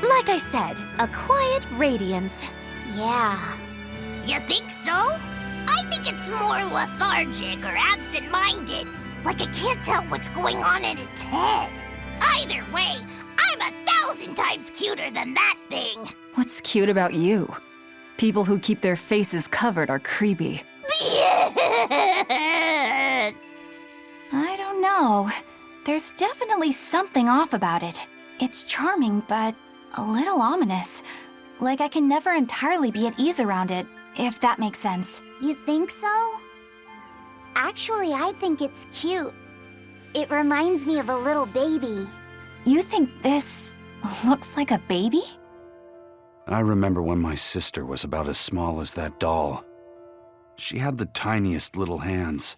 I: Like I said, a quiet radiance.
J: Yeah. You think so? I think it's more lethargic or absent-minded. Like it can't tell what's going on in its head. Either way, I'm 1,000 times cuter than that thing.
E: What's cute about you? People who keep their faces covered are creepy.
F: I don't know. There's definitely something off about it. It's charming, but a little ominous. Like I can never entirely be at ease around it, if that makes sense.
D: You think so? Actually, I think it's cute. It reminds me of a little baby.
F: You think this looks like a baby?
C: I remember when my sister was about as small as that doll. She had the tiniest little hands,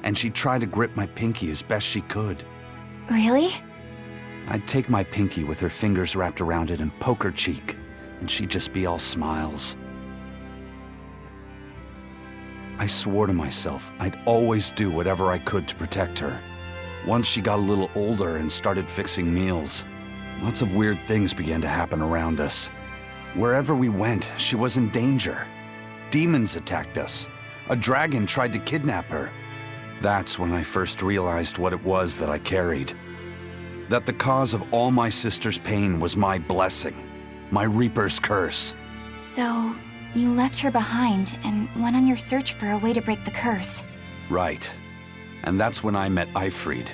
C: and she'd try to grip my pinky as best she could.
F: Really?
C: I'd take my pinky with her fingers wrapped around it and poke her cheek, and she'd just be all smiles. I swore to myself I'd always do whatever I could to protect her. Once she got a little older and started fixing meals, lots of weird things began to happen around us. Wherever we went, she was in danger. Demons attacked us. A dragon tried to kidnap her. That's when I first realized what it was that I carried. That the cause of all my sister's pain was my blessing, my Reaper's curse.
F: So, you left her behind and went on your search for a way to break the curse.
C: Right. And that's when I met Eifried.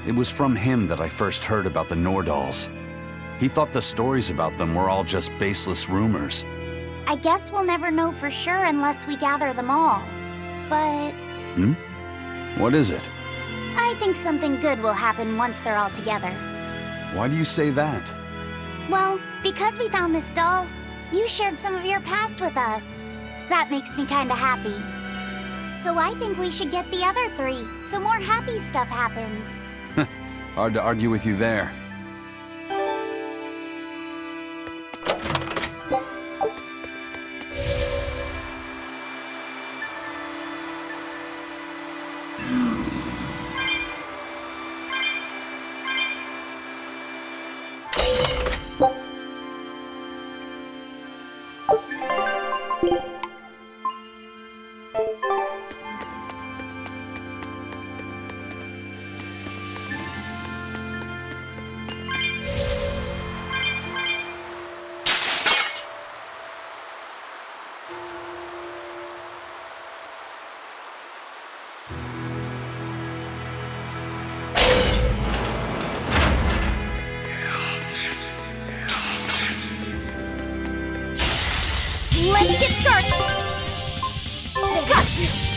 C: It was from him that I first heard about the Nordals. He thought the stories about them were all just baseless rumors.
D: I guess we'll never know for sure unless we gather them all. But
C: What is it?
D: I think something good will happen once they're all together.
C: Why do you say that?
D: Well, because we found this doll, you shared some of your past with us. That makes me kinda happy. So I think we should get the other three, so more happy stuff happens.
C: Hard to argue with you there.
I: Let's get started! Got you!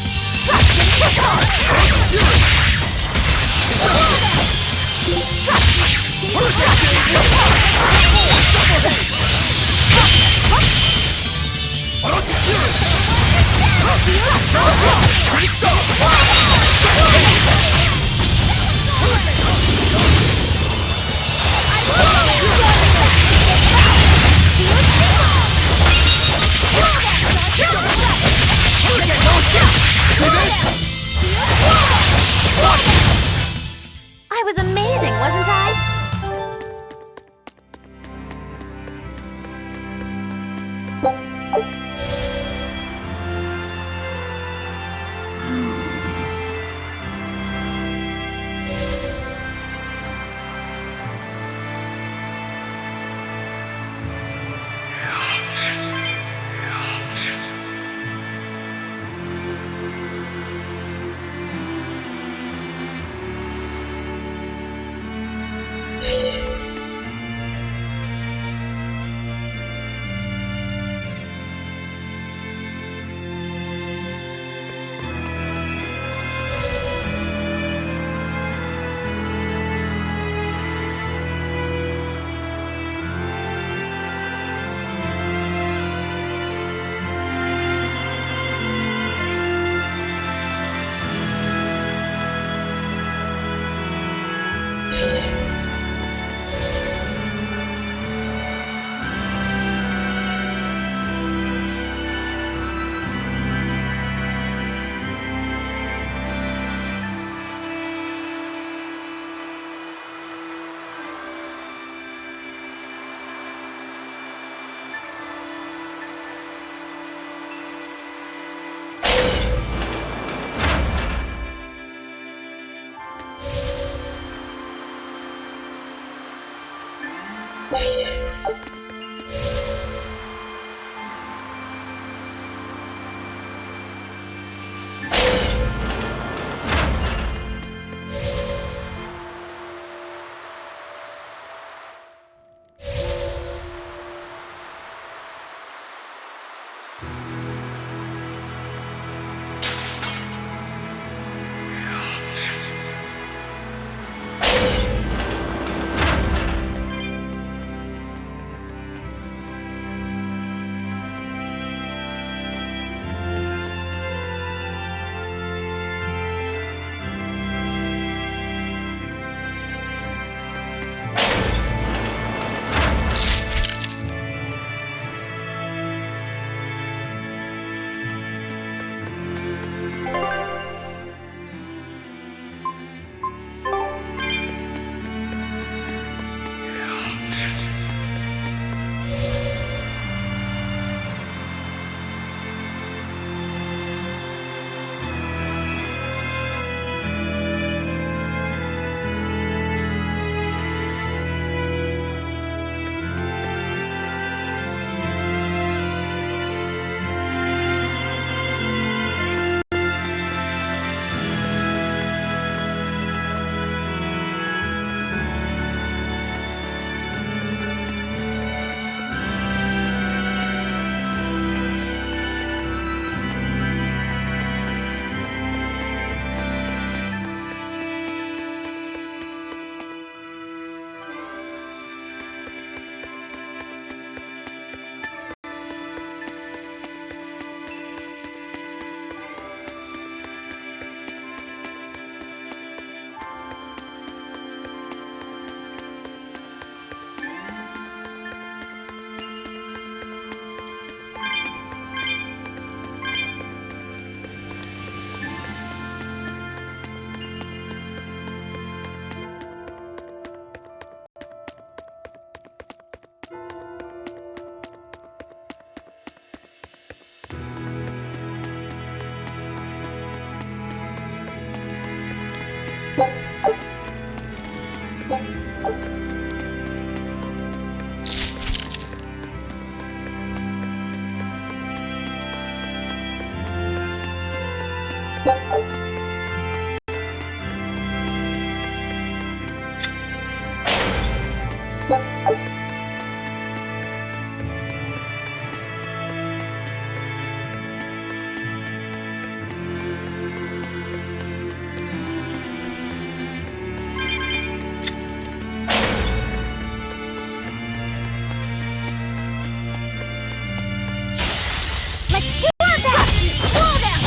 J: Let's do our best! Roll down!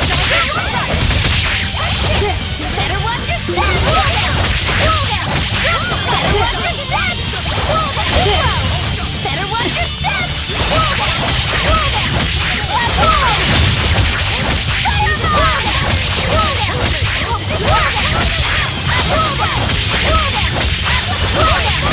J: Better watch your step! Roll down! Roll down! Better watch your step! Roll down! Better watch your step! Roll down! Roll down! Let's go! Roll down! Roll down! Roll down! Roll down! Roll down! Roll down!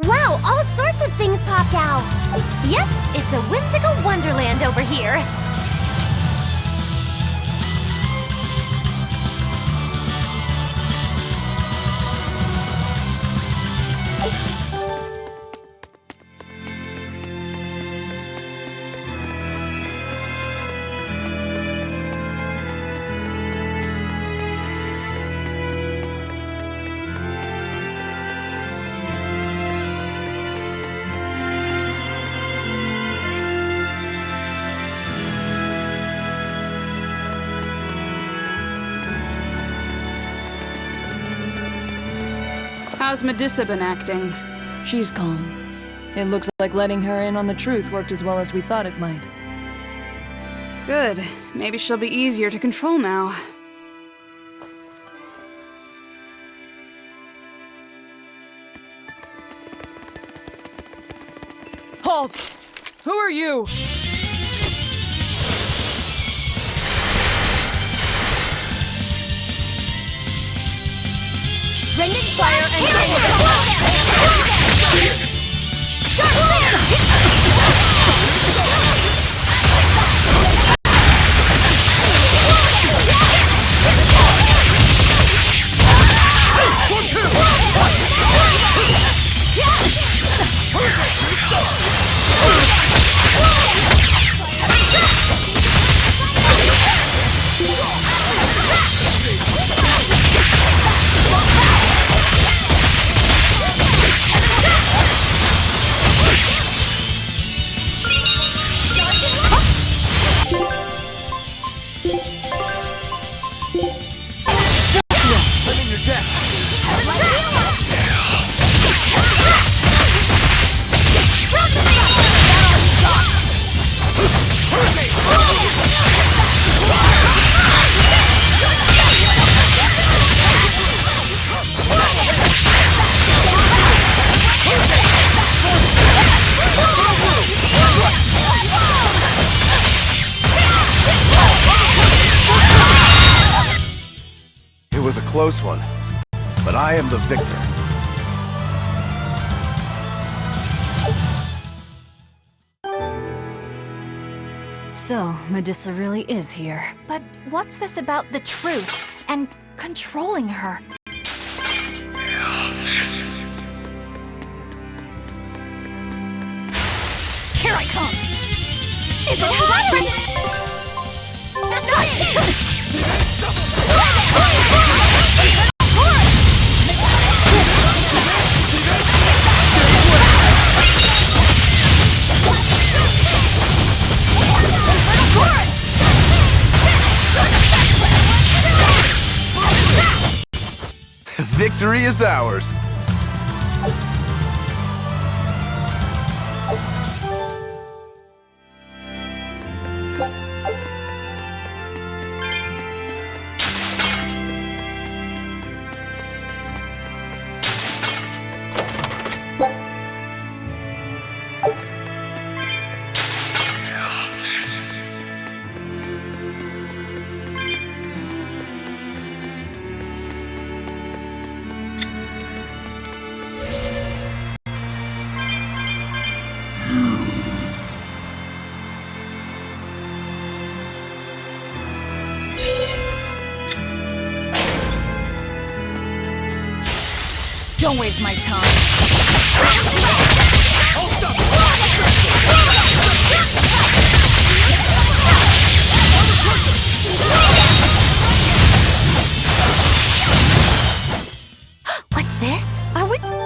I: Wow, all sorts of things popped out. Yep, it's a whimsical wonderland over here.
L: How's Medissa been acting?
R: She's calm. It looks like letting her in on the truth worked as well as we thought it might.
L: Good. Maybe she'll be easier to control now.
R: Halt! Who are you?
J: Rending fire and
B: It was a close one, but I am the victor.
E: So, Medissa really is here.
F: But what's this about the truth and controlling her?
J: Here I come! Is it happening? That's not it!
G: Victory is ours.
E: Don't waste my time.
I: What's this? Are we...